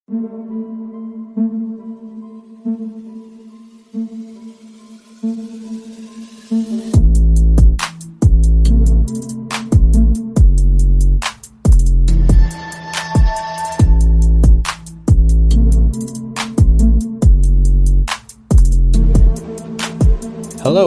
Hello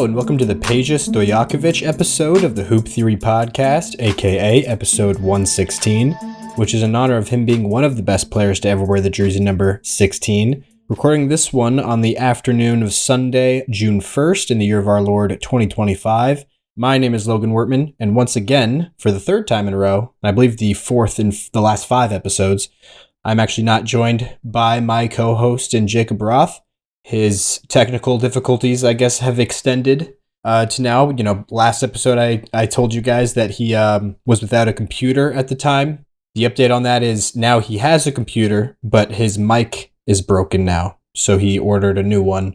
and welcome to the Peja Stojaković episode of the Hoop Theory podcast, aka episode 116, which is in honor of him being one of the best players to ever wear the jersey number 16. Recording this one on the afternoon of Sunday, June 1st in the year of our Lord 2025. My name is Logan Wertman, and once again, for the third time in a row, and I believe the fourth in the last 5 episodes, I'm actually not joined by my co-host in Jacob Roth. His technical difficulties, I guess, have extended to now. You know, last episode I told you guys that he was without a computer at the time. The update on that is now he has a computer, but his mic is broken now. So he ordered a new one.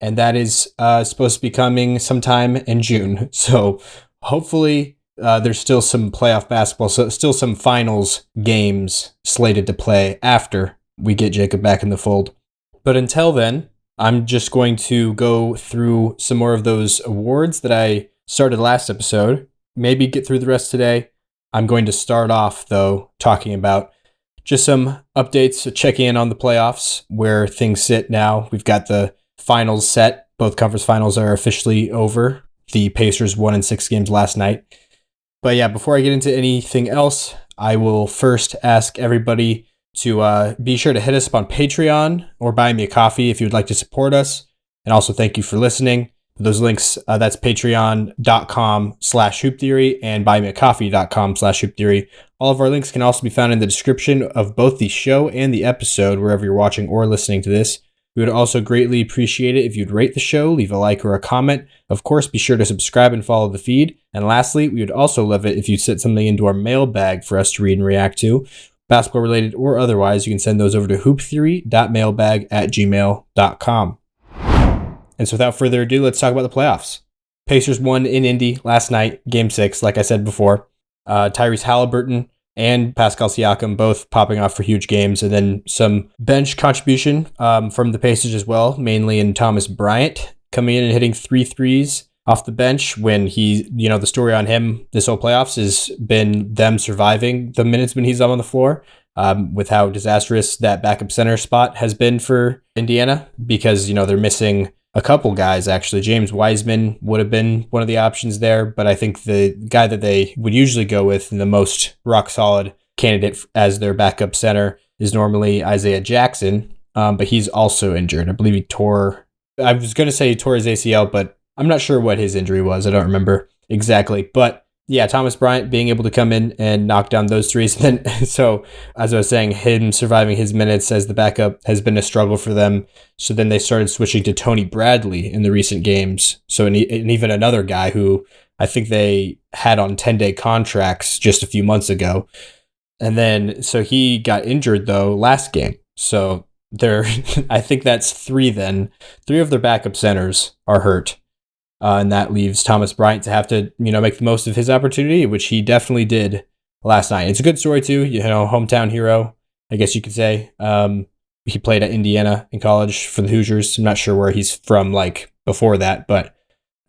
And that is supposed to be coming sometime in June. So hopefully there's still some playoff basketball, so still some finals games slated to play after we get Jacob back in the fold. But until then, I'm just going to go through some more of those awards that I started last episode, maybe get through the rest today. I'm going to start off, though, talking about just some updates, checking in on the playoffs, where things sit now. We've got the finals set. Both conference finals are officially over. The Pacers won in 6 games last night. But yeah, before I get into anything else, I will first ask everybody to be sure to hit us up on Patreon or buy me a coffee if you would like to support us. And also thank you for listening. Those links, that's patreon.com/hooptheory and buymeacoffee.com/hooptheory. All of our links can also be found in the description of both the show and the episode, wherever you're watching or listening to this. We would also greatly appreciate it if you'd rate the show, leave a like or a comment. Of course, be sure to subscribe and follow the feed. And lastly, we would also love it if you'd set something into our mailbag for us to read and react to. Basketball related or otherwise, you can send those over to hooptheory.mailbag@gmail.com. And so without further ado, let's talk about the playoffs. Pacers won in Indy last night, game 6, like I said before. Tyrese Halliburton and Pascal Siakam both popping off for huge games, and then some bench contribution from the Pacers as well, mainly in Thomas Bryant coming in and hitting 3 threes off the bench when the story on him this whole playoffs has been them surviving the minutes when he's on the floor, with how disastrous that backup center spot has been for Indiana, because, they're missing a couple guys, actually. James Wiseman would have been one of the options there, but I think the guy that they would usually go with, and the most rock solid candidate as their backup center, is normally Isaiah Jackson, but he's also injured. I believe he tore his ACL, but I'm not sure what his injury was. I don't remember exactly. But yeah, Thomas Bryant being able to come in and knock down those threes. And then, so as I was saying, him surviving his minutes as the backup has been a struggle for them. So then they started switching to Tony Bradley in the recent games. So and even another guy who I think they had on 10-day contracts just a few months ago. And then, so he got injured though last game. So I think that's 3 then. 3 of their backup centers are hurt. And that leaves Thomas Bryant to have to, make the most of his opportunity, which he definitely did last night. It's a good story too, hometown hero, I guess you could say. He played at Indiana in college for the Hoosiers. I'm not sure where he's from, before that. But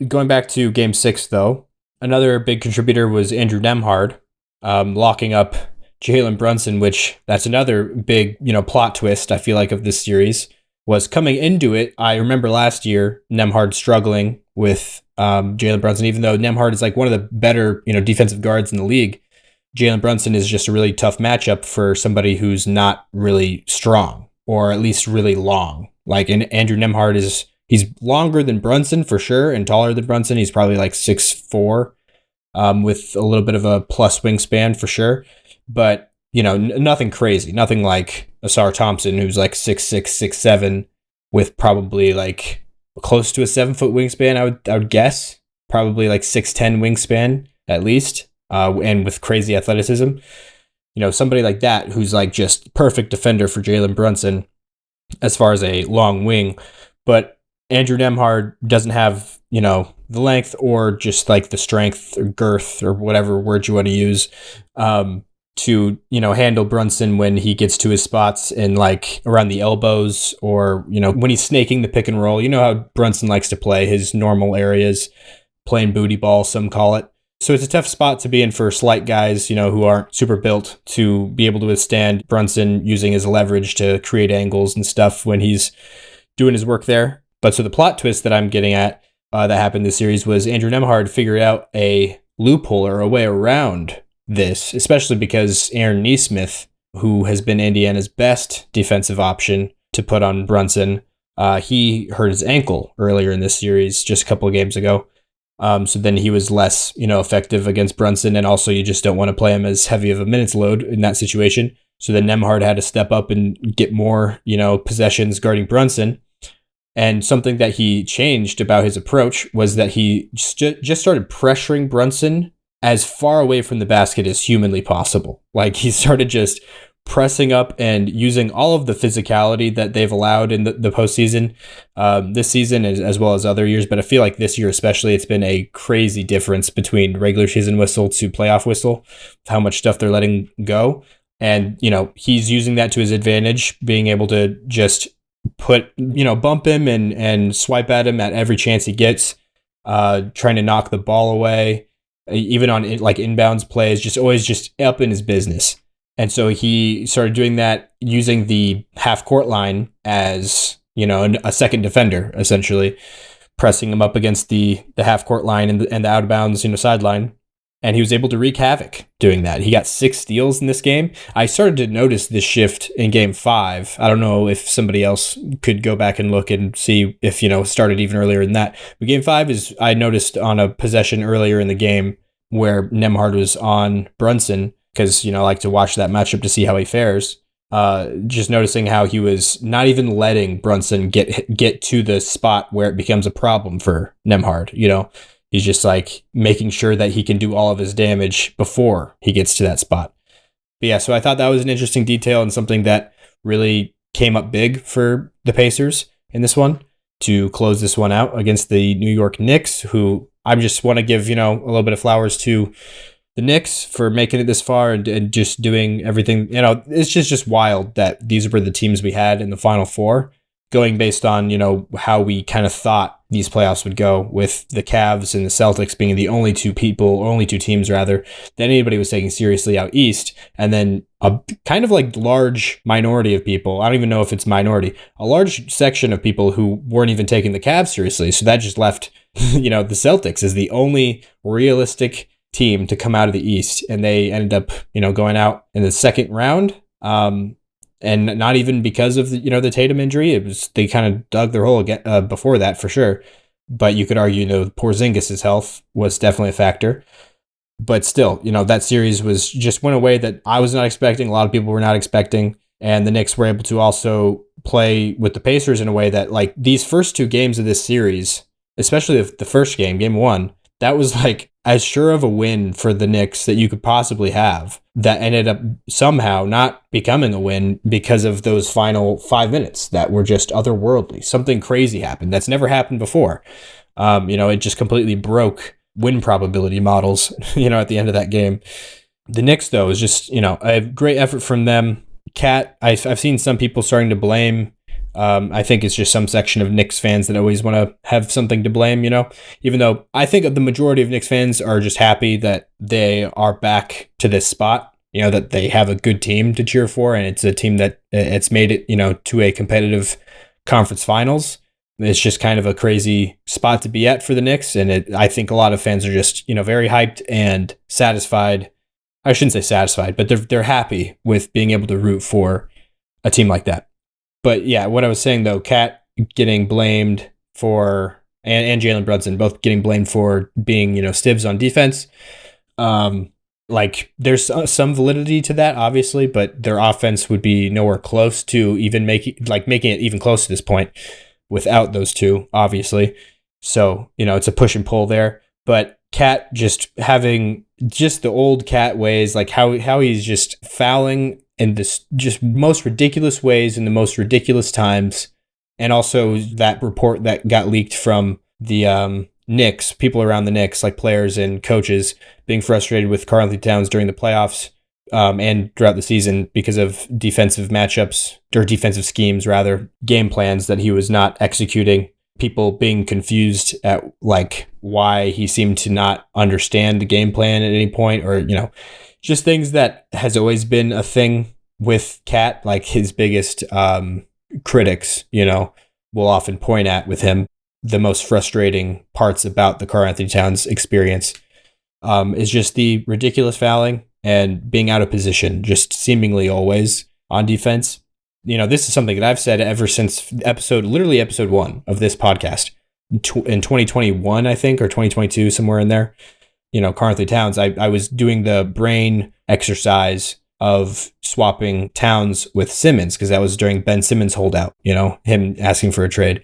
going back to Game 6, though, another big contributor was Andrew Nembhard, locking up Jalen Brunson, which that's another big, plot twist, I feel like, of this series. Was coming into it, I remember last year, Nembhard struggling with Jalen Brunson, even though Nembhard is one of the better, defensive guards in the league. Jalen Brunson is just a really tough matchup for somebody who's not really strong, or at least really long. And Andrew Nembhard he's longer than Brunson for sure, and taller than Brunson. He's probably 6'4", with a little bit of a plus wingspan for sure. But nothing crazy, nothing like Asar Thompson, who's 6'6", 6'7", with probably close to a 7-foot wingspan. I would guess probably 6'10" wingspan at least, and with crazy athleticism. Somebody like that who's just perfect defender for Jalen Brunson as far as a long wing. But Andrew Nembhard doesn't have the length or just the strength or girth or whatever word you want to use. to, handle Brunson when he gets to his spots and like around the elbows, or, when he's snaking the pick and roll. You know how Brunson likes to play his normal areas, playing booty ball, some call it. So it's a tough spot to be in for slight guys, who aren't super built to be able to withstand Brunson using his leverage to create angles and stuff when he's doing his work there. But so the plot twist that I'm getting at that happened this series was Andrew Nembhard figured out a loophole or a way around this, especially because Aaron Nesmith, who has been Indiana's best defensive option to put on Brunson, he hurt his ankle earlier in this series, just a couple of games ago. So then he was less, effective against Brunson, and also you just don't want to play him as heavy of a minutes load in that situation. So then Nembhard had to step up and get more, possessions guarding Brunson. And something that he changed about his approach was that he just started pressuring Brunson as far away from the basket as humanly possible. Like he started just pressing up and using all of the physicality that they've allowed in the postseason this season, as well as other years. But I feel like this year especially, it's been a crazy difference between regular season whistle to playoff whistle, how much stuff they're letting go. And, he's using that to his advantage, being able to just bump him and swipe at him at every chance he gets, trying to knock the ball away, even on like inbounds plays, just always just up in his business. And so he started doing that using the half court line as, a second defender, essentially pressing him up against the half court line and the out of bounds, sideline. And he was able to wreak havoc doing that. He got 6 steals in this game. I started to notice this shift in game 5. I don't know if somebody else could go back and look and see if, started even earlier than that. But game 5 is, I noticed on a possession earlier in the game where Nembhard was on Brunson, because, I like to watch that matchup to see how he fares. Just noticing how he was not even letting Brunson get to the spot where it becomes a problem for Nembhard, He's just like making sure that he can do all of his damage before he gets to that spot. But yeah, so I thought that was an interesting detail and something that really came up big for the Pacers in this one to close this one out against the New York Knicks, who I just want to give, a little bit of flowers to the Knicks for making it this far and just doing everything. It's just wild that these were the teams we had in the Final Four, going based on, how we kind of thought these playoffs would go, with the Cavs and the Celtics being the only two teams that anybody was taking seriously out East. And then a kind of like large minority of people, I don't even know if it's minority, a large section of people who weren't even taking the Cavs seriously. So that just left, the Celtics as the only realistic team to come out of the East. And they ended up, going out in the second round. And not even because of the Tatum injury. It was, they kind of dug their hole again before that for sure. But you could argue, Porzingis' health was definitely a factor. But still, that series went away that I was not expecting. A lot of people were not expecting. And the Knicks were able to also play with the Pacers in a way that, like, these first 2 games of this series, especially the first game, game 1, that was like as sure of a win for the Knicks that you could possibly have, that ended up somehow not becoming a win because of those final 5 minutes that were just otherworldly. Something crazy happened that's never happened before. It just completely broke win probability models, at the end of that game. The Knicks, though, is just, a great effort from them. Cat, I've seen some people starting to blame. I think it's just some section of Knicks fans that always want to have something to blame, even though I think the majority of Knicks fans are just happy that they are back to this spot, that they have a good team to cheer for. And it's a team that it's made it, to a competitive conference finals. It's just kind of a crazy spot to be at for the Knicks. And I think a lot of fans are just, very hyped and satisfied. I shouldn't say satisfied, but they're happy with being able to root for a team like that. But yeah, what I was saying though, Cat getting blamed for, and Jalen Brunson both getting blamed for being, stibs on defense. Like there's some validity to that, obviously, but their offense would be nowhere close to even making it even close to this point without those two, obviously. So, it's a push and pull there. But Cat just having just the old Cat ways, like how he's just fouling in this just most ridiculous ways in the most ridiculous times. And also that report that got leaked from the Knicks, people around the Knicks, like players and coaches, being frustrated with Karl Anthony Towns during the playoffs, and throughout the season because of defensive matchups or defensive schemes, rather, game plans that he was not executing. People being confused at like why he seemed to not understand the game plan at any point, or, just things that has always been a thing with Cat. Like his biggest critics, will often point at with him. The most frustrating parts about the Karl-Anthony Towns experience is just the ridiculous fouling and being out of position, just seemingly always on defense. This is something that I've said ever since episode 1 of this podcast in 2021, I think, or 2022, somewhere in there. Karl-Anthony Towns, I was doing the brain exercise of swapping Towns with Simmons because that was during Ben Simmons' holdout, him asking for a trade.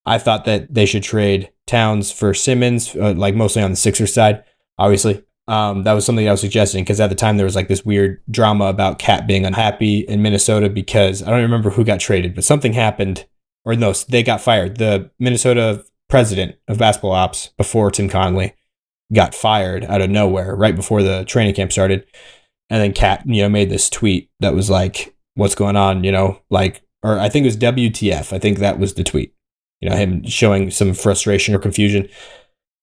I thought that they should trade Towns for Simmons, like mostly on the Sixers side, obviously. That was something I was suggesting because at the time there was like this weird drama about Cat being unhappy in Minnesota because I don't remember who got traded, but something happened, or no, they got fired. The Minnesota president of basketball ops before Tim Connelly got fired out of nowhere right before the training camp started. And then Cat, made this tweet that was like, what's going on, or I think it was WTF. I think that was the tweet, him showing some frustration or confusion.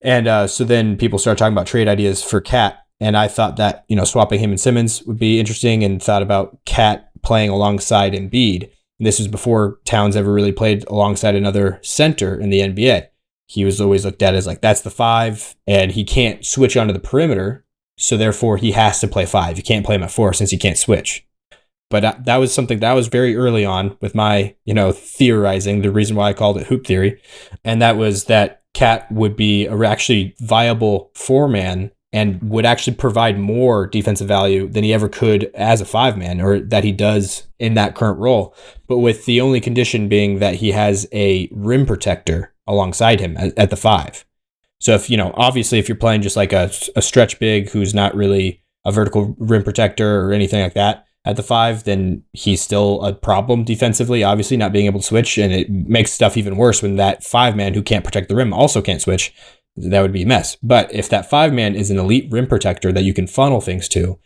And so then people started talking about trade ideas for Cat. And I thought that, swapping him and Simmons would be interesting, and thought about Cat playing alongside Embiid. And this was before Towns ever really played alongside another center in the NBA. He was always looked at as like, that's the 5, and he can't switch onto the perimeter. So therefore he has to play 5. You can't play him at 4 since he can't switch. But that was something that was very early on with my, theorizing, the reason why I called it hoop theory. And that was that Cat would be a actually viable 4-man and would actually provide more defensive value than he ever could as a 5-man, or that he does in that current role. But with the only condition being that he has a rim protector alongside him at the 5. So if, obviously if you're playing just like a stretch big who's not really a vertical rim protector or anything like that at the 5, then he's still a problem defensively, obviously not being able to switch. And it makes stuff even worse when that 5-man who can't protect the rim also can't switch. That would be a mess. But if that 5-man is an elite rim protector that you can funnel things to,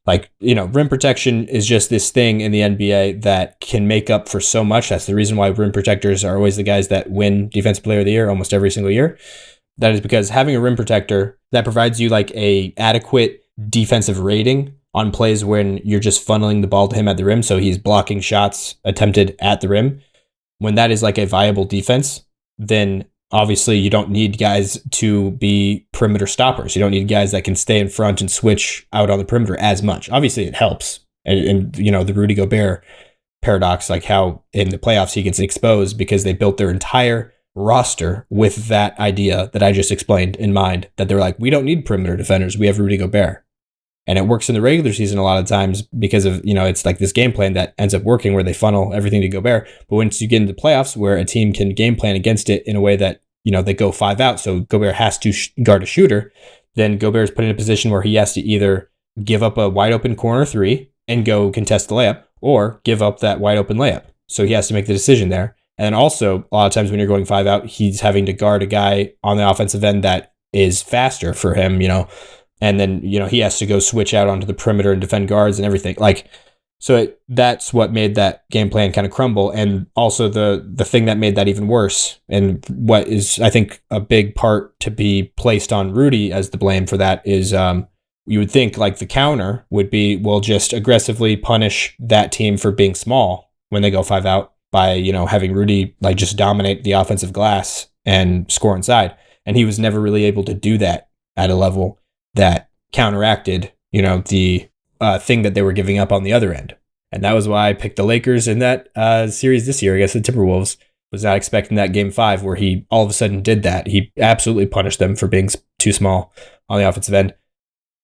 like, rim protection is just this thing in the NBA that can make up for so much. That's the reason why rim protectors are always the guys that win Defensive Player of the Year almost every single year. That is because having a rim protector that provides you like a adequate defensive rating on plays when you're just funneling the ball to him at the rim, so he's blocking shots attempted at the rim. When that is like a viable defense, then obviously you don't need guys to be perimeter stoppers. You don't need guys that can stay in front and switch out on the perimeter as much. Obviously it helps. And the Rudy Gobert paradox, like how in the playoffs he gets exposed because they built their entire roster with that idea that I just explained in mind, that they're like, we don't need perimeter defenders. We have Rudy Gobert. And it works in the regular season a lot of times because of, it's like this game plan that ends up working where they funnel everything to Gobert. But once you get into the playoffs where a team can game plan against it in a way that, they go 5 out, so Gobert has to guard a shooter, then Gobert is put in a position where he has to either give up a wide open corner 3 and go contest the layup, or give up that wide open layup. So he has to make the decision there. And also, a lot of times when you're going 5 out, he's having to guard a guy on the offensive end that is faster for him, and then, he has to go switch out onto the perimeter and defend guards and everything. That's what made that game plan kind of crumble. And also the thing that made that even worse, and what is, I think, a big part to be placed on Rudy as the blame for that is, you would think like the counter would be, well, just aggressively punish that team for being small when they go 5 out by, having Rudy like just dominate the offensive glass and score inside. And he was never really able to do that at a level that counteracted, the thing that they were giving up on the other end. And that was why I picked the Lakers in that series this year against the Timberwolves. Was not expecting that game 5 where he all of a sudden did that. He absolutely punished them for being too small on the offensive end.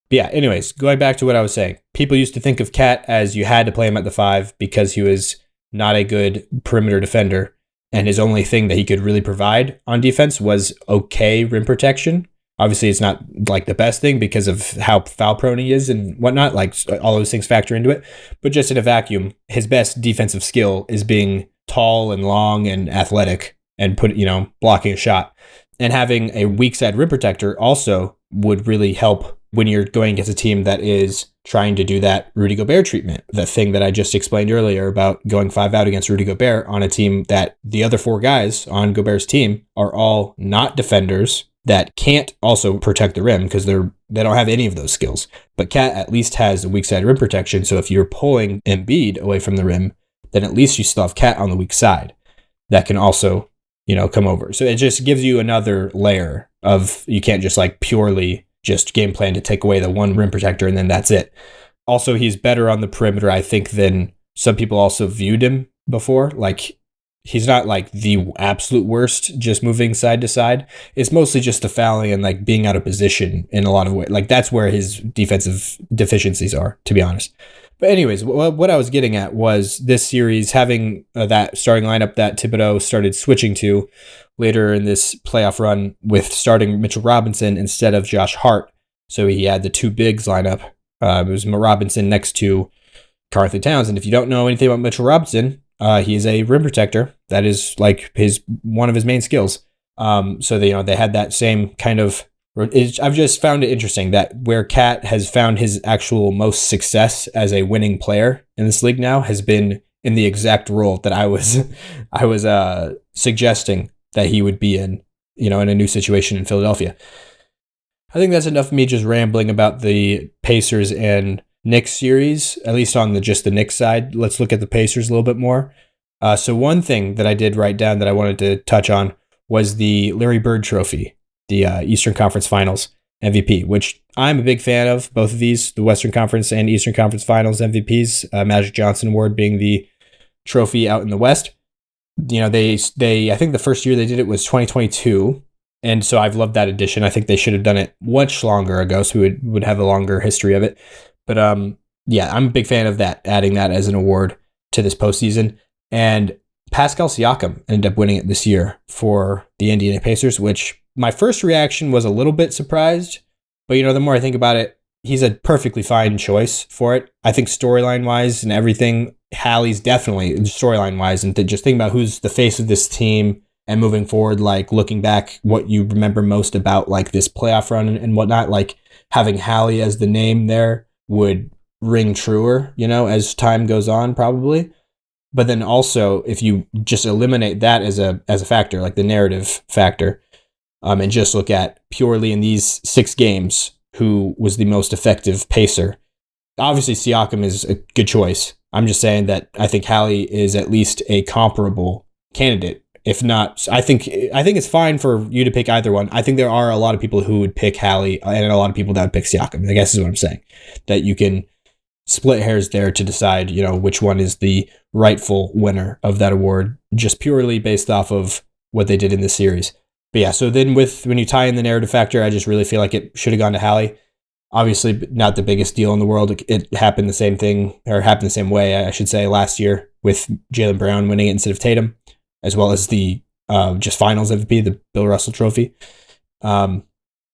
But yeah, anyways, going back to what I was saying. People used to think of Cat as you had to play him at the 5 because he was not a good perimeter defender. And his only thing that he could really provide on defense was okay rim protection. Obviously, it's not like the best thing because of how foul prone he is and whatnot. Like all those things factor into it. But just in a vacuum, his best defensive skill is being tall and long and athletic and blocking a shot. And having a weak side rim protector also would really help when you're going against a team that is trying to do that Rudy Gobert treatment, the thing that I just explained earlier about going 5 out against Rudy Gobert on a team that the other 4 guys on Gobert's team are all not defenders that can't also protect the rim because they don't have any of those skills. But Cat at least has the weak side rim protection. So if you're pulling Embiid away from the rim, then at least you still have Cat on the weak side that can also, come over. So it just gives you another layer of, you can't just like purely just game plan to take away the one rim protector and then that's it. Also, he's better on the perimeter, I think, than some people also viewed him before. Like, he's not like the absolute worst just moving side to side. It's mostly just the fouling and like being out of position in a lot of ways. Like, that's where his defensive deficiencies are, to be honest. But anyways, what I was getting at was this series having that starting lineup that Thibodeau started switching to later in this playoff run with starting Mitchell Robinson instead of Josh Hart. So he had the 2 bigs lineup. It was Robinson next to Karl-Anthony Towns. And if you don't know anything about Mitchell Robinson, he is a rim protector. That is like one of his main skills. So they had that same kind of. I've just found it interesting that where Cat has found his actual most success as a winning player in this league now has been in the exact role that I was suggesting that he would be in a new situation in Philadelphia. I think that's enough of me just rambling about the Pacers and Knicks series, at least on the Knicks side. Let's look at the Pacers a little bit more. So one thing that I did write down that I wanted to touch on was the Larry Bird Trophy, the Eastern Conference Finals MVP, which I'm a big fan of, both of these, the Western Conference and Eastern Conference Finals MVPs, Magic Johnson Award being the trophy out in the West. They I think the first year they did it was 2022. And so I've loved that addition. I think they should have done it much longer ago, so we would have a longer history of it. But I'm a big fan of that, adding that as an award to this postseason. And Pascal Siakam ended up winning it this year for the Indiana Pacers, which my first reaction was a little bit surprised. But, the more I think about it, he's a perfectly fine choice for it. I think storyline-wise and everything, Hallie's definitely storyline-wise. And just think about who's the face of this team and moving forward, like looking back, what you remember most about like this playoff run and whatnot, like having Hallie as the name there would ring truer, as time goes on, probably. But then also, if you just eliminate that as a factor, like the narrative factor, and just look at purely in these 6 games, who was the most effective pacer. Obviously, Siakam is a good choice. I'm just saying that I think Hallie is at least a comparable candidate. If not, I think it's fine for you to pick either one. I think there are a lot of people who would pick Hallie and a lot of people that would pick Siakam. I guess is what I'm saying. That you can split hairs there to decide, which one is the rightful winner of that award, just purely based off of what they did in this series. But yeah, so then when you tie in the narrative factor, I just really feel like it should have gone to Hallie. Obviously, not the biggest deal in the world. It happened the same way, I should say, last year with Jaylen Brown winning it instead of Tatum, as well as the just finals MVP, the Bill Russell Trophy. So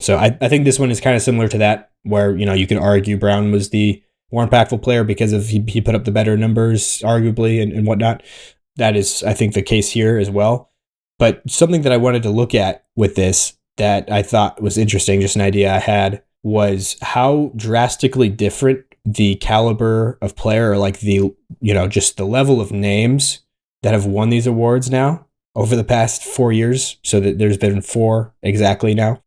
I think this one is kind of similar to that, where, you can argue Brown was the more impactful player because of he put up the better numbers, arguably, and whatnot. That is, I think, the case here as well. But something that I wanted to look at with this that I thought was interesting, just an idea I had, was how drastically different the caliber of player, or like the, just the level of names that have won these awards now over the past 4 years. So that there's been 4 exactly now.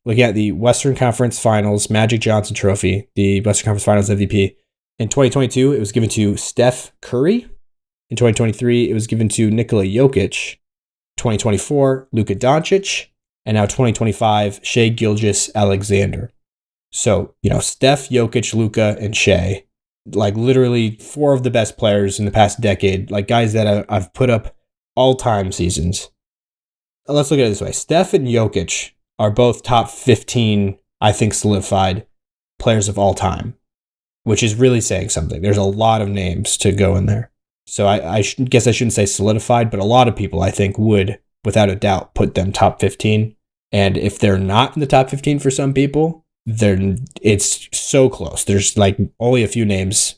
Looking at the Western Conference Finals Magic Johnson Trophy, the Western Conference Finals MVP. In 2022, it was given to Steph Curry. In 2023, it was given to Nikola Jokic. 2024, Luka Doncic. And now 2025, Shai Gilgeous-Alexander. So, Steph, Jokic, Luka, and Shai, like literally 4 of the best players in the past decade, like guys that I've put up all-time seasons. Let's look at it this way. Steph and Jokic are both top 15, I think, solidified players of all time, which is really saying something. There's a lot of names to go in there. So I guess I shouldn't say solidified, but a lot of people, I think, would, without a doubt, put them top 15. And if they're not in the top 15 for some people, it's so close. There's like only a few names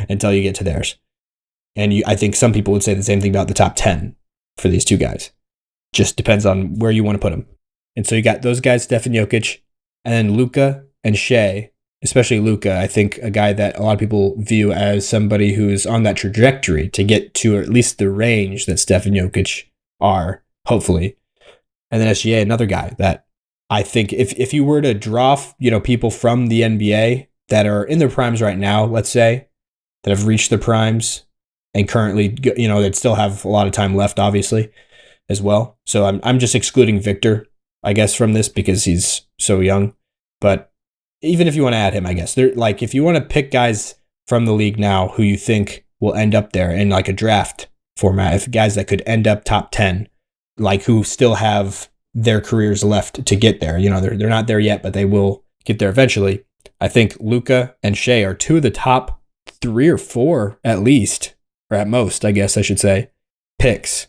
until you get to theirs. And I think some people would say the same thing about the top 10 for these 2 guys. Just depends on where you want to put them. And so you got those guys, Steph and Jokic, and then Luka and Shea, especially Luka, I think a guy that a lot of people view as somebody who's on that trajectory to get to at least the range that Steph and Jokic are, hopefully. And then SGA, another guy that I think if you were to draw, people from the NBA that are in their primes right now, let's say, that have reached their primes and currently, that still have a lot of time left, obviously, as well. So I'm just excluding Victor, I guess, from this because he's so young. But even if you want to add him, I guess, if you want to pick guys from the league now who you think will end up there in like a draft format, if guys that could end up top 10, like who still have their careers left to get there. They're not there yet, but they will get there eventually. I think Luka and Shea are two of the top 3 or 4 at least, or at most, I guess I should say, picks.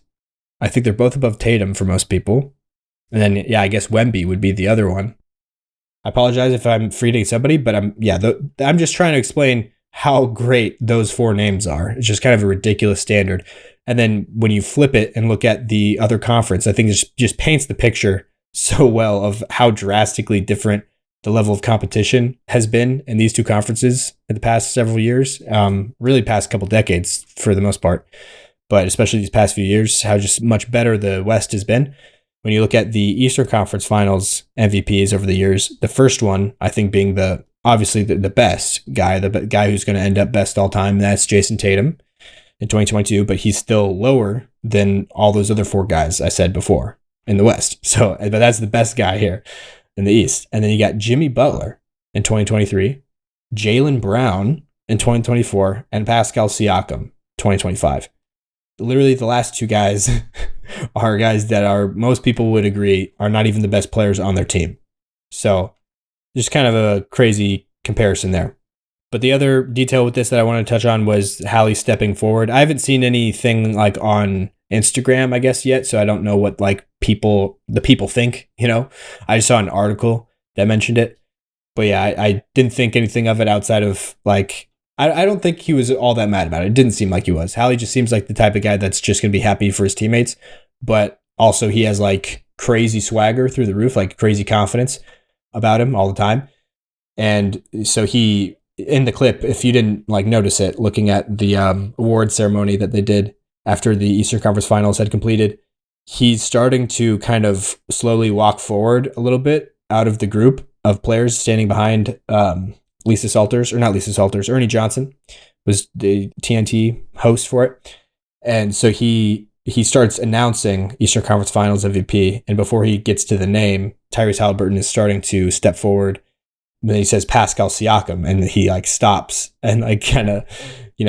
I think they're both above Tatum for most people. And then, I guess Wemby would be the other one. I apologize if I'm forgetting somebody, but I'm just trying to explain how great those 4 names are. It's just kind of a ridiculous standard. And then when you flip it and look at the other conference, I think it just paints the picture so well of how drastically different the level of competition has been in these two conferences in the past several years, really past couple decades for the most part, but especially these past few years, how just much better the West has been. When you look at the Eastern Conference Finals MVPs over the years, the first one, I think, being obviously the best guy, the guy who's going to end up best all time, that's Jason Tatum in 2022, but he's still lower than all those other 4 guys I said before in the West. So, but that's the best guy here in the East. And then you got Jimmy Butler in 2023, Jaylen Brown in 2024, and Pascal Siakam 2025. Literally the last 2 guys are guys that most people would agree are not even the best players on their team. So just kind of a crazy comparison there. But the other detail with this that I want to touch on was Hallie stepping forward. I haven't seen anything like on Instagram, I guess, yet, so I don't know what the people think, I just saw an article that mentioned it. But yeah, I didn't think anything of it outside of I don't think he was all that mad about it. It didn't seem like he was. Hallie just seems like the type of guy that's just going to be happy for his teammates, but also he has crazy swagger through the roof, crazy confidence about him all the time. And so he, in the clip, if you didn't notice it, looking at the award ceremony that they did after the Eastern Conference Finals had completed, he's starting to kind of slowly walk forward a little bit out of the group of players standing behind Lisa Salters, or not Lisa Salters, Ernie Johnson was the TNT host for it. And so he starts announcing Eastern Conference Finals MVP. And before he gets to the name, Tyrese Halliburton is starting to step forward. And then he says Pascal Siakam, and he stops and kind of,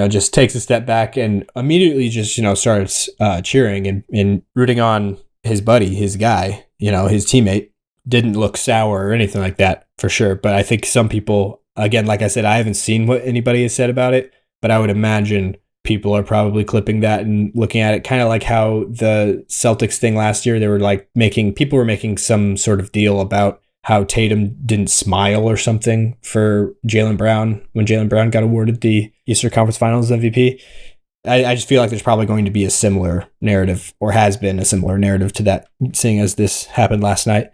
just takes a step back and immediately just, starts cheering and rooting on his buddy, his guy, his teammate. Didn't look sour or anything like that for sure. But I think some people, again, like I said, I haven't seen what anybody has said about it, but I would imagine people are probably clipping that and looking at it kind of like how the Celtics thing last year, they were people were making some sort of deal about how Tatum didn't smile or something for Jaylen Brown when Jaylen Brown got awarded the Eastern Conference Finals MVP. I just feel like there's probably going to be a similar narrative, or has been a similar narrative to that, seeing as this happened last night.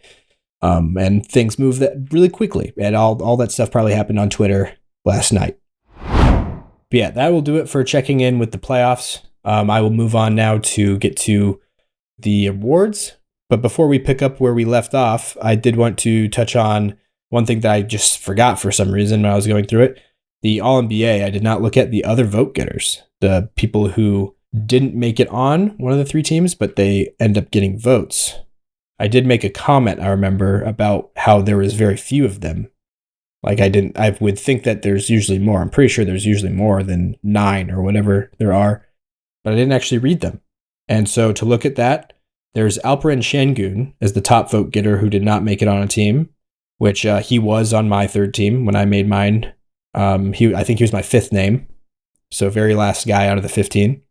And things move that really quickly. And all that stuff probably happened on Twitter last night. But yeah, that will do it for checking in with the playoffs. I will move on now to get to the awards. But before we pick up where we left off, I did want to touch on one thing that I just forgot for some reason when I was going through it. The All-NBA, I did not look at the other vote getters, the people who didn't make it on one of the 3 teams, but they end up getting votes. I did make a comment, I remember, about how there was very few of them. I would think that there's usually more. I'm pretty sure there's usually more than 9 or whatever there are, but I didn't actually read them. And so to look at that, there's Alperen Şengün as the top vote getter who did not make it on a team, which he was on my 3rd team when I made mine. I think he was my 5th name, so very last guy out of the 15.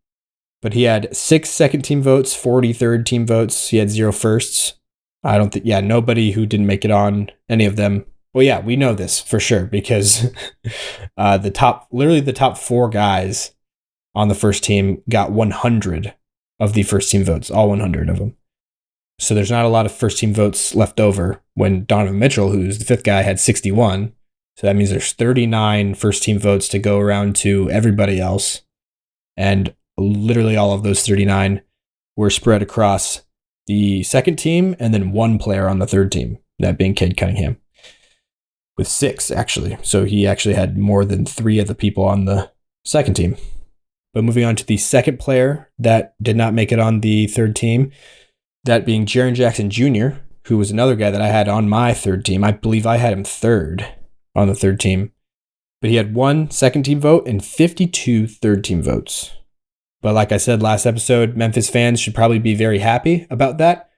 But he had 6 second-team votes, 40 third-team votes. He had 0 firsts. I don't think, nobody who didn't make it on any of them. Well, yeah, we know this for sure because the top 4 guys on the first team got 100 of the first team votes, all 100 of them. So there's not a lot of first team votes left over when Donovan Mitchell, who's the fifth guy, had 61. So that means there's 39 first team votes to go around to everybody else. And literally all of those 39 were spread across the second team and then one player on the third team, that being Cade Cunningham, with 6 actually. So he actually had more than 3 of the people on the second team. But moving on to the second player that did not make it on the third team, that being Jaren Jackson Jr., who was another guy that I had on my third team. I believe I had him third on the third team. But he had 1 second team vote and 52 third team votes. But like I said last episode, Memphis fans should probably be very happy about that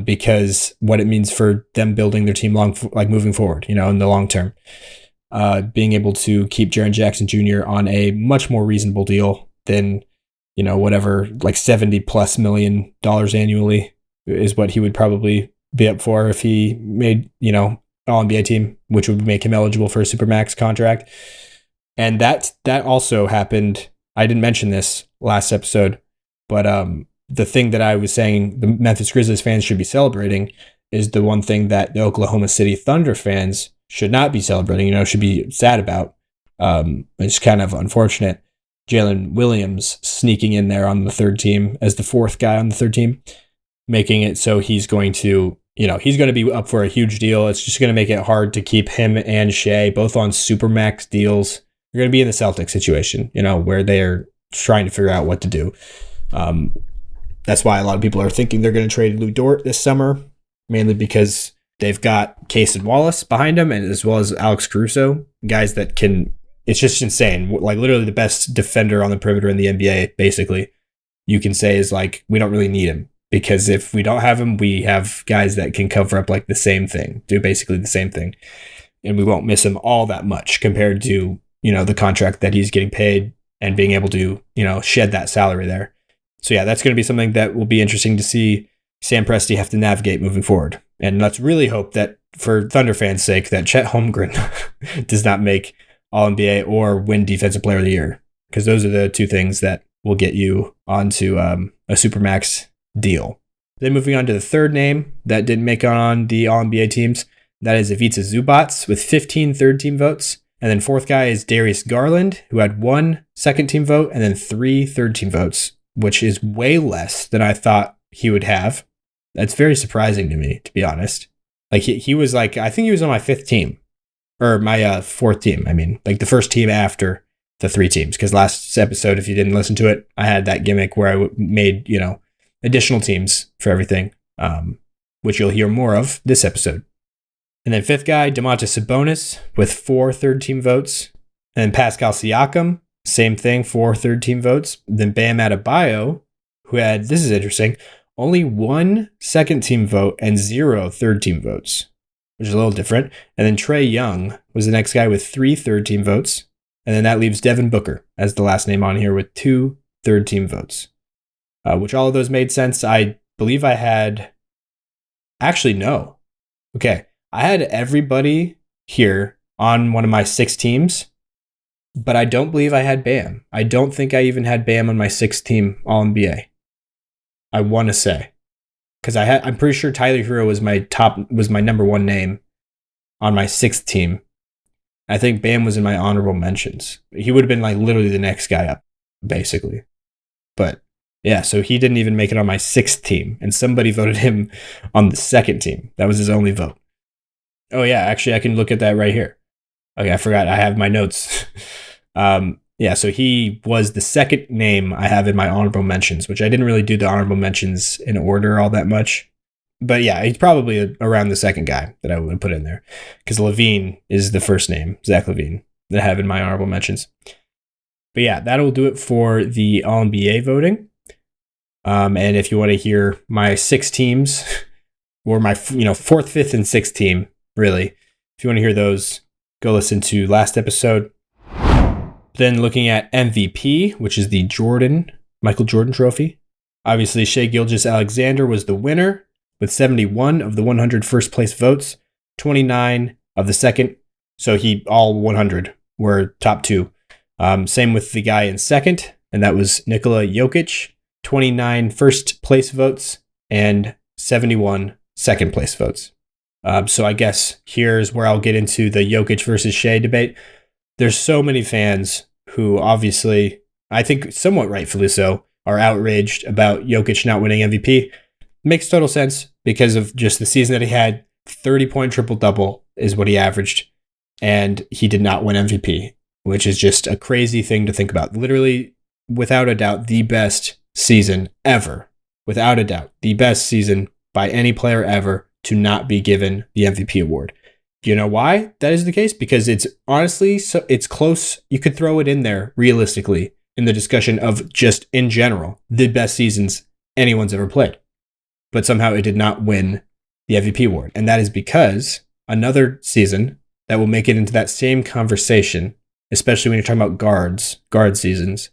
because what it means for them building their team moving forward, in the long term. Being able to keep Jaren Jackson Jr. on a much more reasonable deal than, whatever, like $70+ million annually is what he would probably be up for if he made, All NBA team, which would make him eligible for a Supermax contract. And that also happened. I didn't mention this last episode, but the thing that I was saying the Memphis Grizzlies fans should be celebrating is the one thing that the Oklahoma City Thunder fans should not be celebrating, should be sad about. It's kind of unfortunate. Jalen Williams sneaking in there on the third team as the fourth guy on the third team, making it so he's going to be up for a huge deal. It's just going to make it hard to keep him and Shea both on Supermax deals. You're going to be in the Celtics situation, where they're trying to figure out what to do. That's why a lot of people are thinking they're going to trade Lou Dort this summer, mainly because they've got Case and Wallace behind him, and as well as Alex Caruso, guys that can. It's just insane. Like literally the best defender on the perimeter in the NBA, basically, you can say is like, we don't really need him. Because if we don't have him, we have guys that can cover up like the same thing, do basically the same thing. And we won't miss him all that much compared to, the contract that he's getting paid and being able to, shed that salary there. So yeah, that's going to be something that will be interesting to see Sam Presti have to navigate moving forward. And let's really hope that for Thunder fans' sake, that Chet Holmgren does not make All-NBA or win Defensive Player of the Year. Because those are the two things that will get you onto a Supermax deal. Then moving on to the third name that didn't make it on the All-NBA teams, that is Ivica Zubac with 15 third team votes. And then fourth guy is Darius Garland, who had 1 second team vote and then 3 third team votes, which is way less than I thought he would have. That's very surprising to me, to be honest. Like he was like, I think he was on my 5th team or my 4th team. I mean, like the first team after the 3 teams. Because last episode, if you didn't listen to it, I had that gimmick where I made, additional teams for everything, which you'll hear more of this episode. And then 5th guy, Domantas Sabonis with 4 third team votes. And then Pascal Siakam, same thing, 4 third team votes. Then Bam Adebayo, who had, this is interesting, only 1 second team vote and 0 third team votes, which is a little different. And then Trae Young was the next guy with 3 third team votes. And then that leaves Devin Booker as the last name on here with 2 third team votes. Which all of those made sense. I believe I had... Actually, no. Okay. I had everybody here on one of my 6 teams, but I don't believe I had Bam. I don't think I even had Bam on my 6th team All-NBA. I want to say. Because I'm pretty sure Tyler Hero was my number 1 name on my 6th team. I think Bam was in my honorable mentions. He would have been like literally the next guy up, basically. But... yeah, so he didn't even make it on my 6th team, and somebody voted him on the 2nd team. That was his only vote. Oh yeah, actually, I can look at that right here. Okay, I forgot. I have my notes. Yeah, so he was the 2nd name I have in my honorable mentions, which I didn't really do the honorable mentions in order all that much. But yeah, he's probably around the 2nd guy that I would put in there, because Levine is the first name, Zach Levine, that I have in my honorable mentions. But yeah, that'll do it for the All-NBA voting. And if you want to hear my 6 teams, or my 4th, 5th, and 6th team, really, if you want to hear those, go listen to last episode. Then looking at MVP, which is the Michael Jordan Trophy. Obviously, Shai Gilgeous-Alexander was the winner with 71 of the 100 first place votes, 29 of the second. So all 100 were top 2. Same with the guy in second, and that was Nikola Jokic. 29 first place votes and 71 second place votes. So I guess here's where I'll get into the Jokic versus Shea debate. There's so many fans who obviously, I think somewhat rightfully so, are outraged about Jokic not winning MVP. Makes total sense because of just the season that he had. 30-point triple-double is what he averaged, and he did not win MVP, which is just a crazy thing to think about. Literally, without a doubt, the best season ever. Without a doubt, the best season by any player ever to not be given the MVP award. Do you know why that is the case? Because it's honestly, so it's close. You could throw it in there realistically in the discussion of just in general, the best seasons anyone's ever played. But somehow it did not win the MVP award. And that is because another season that will make it into that same conversation, especially when you're talking about guard seasons,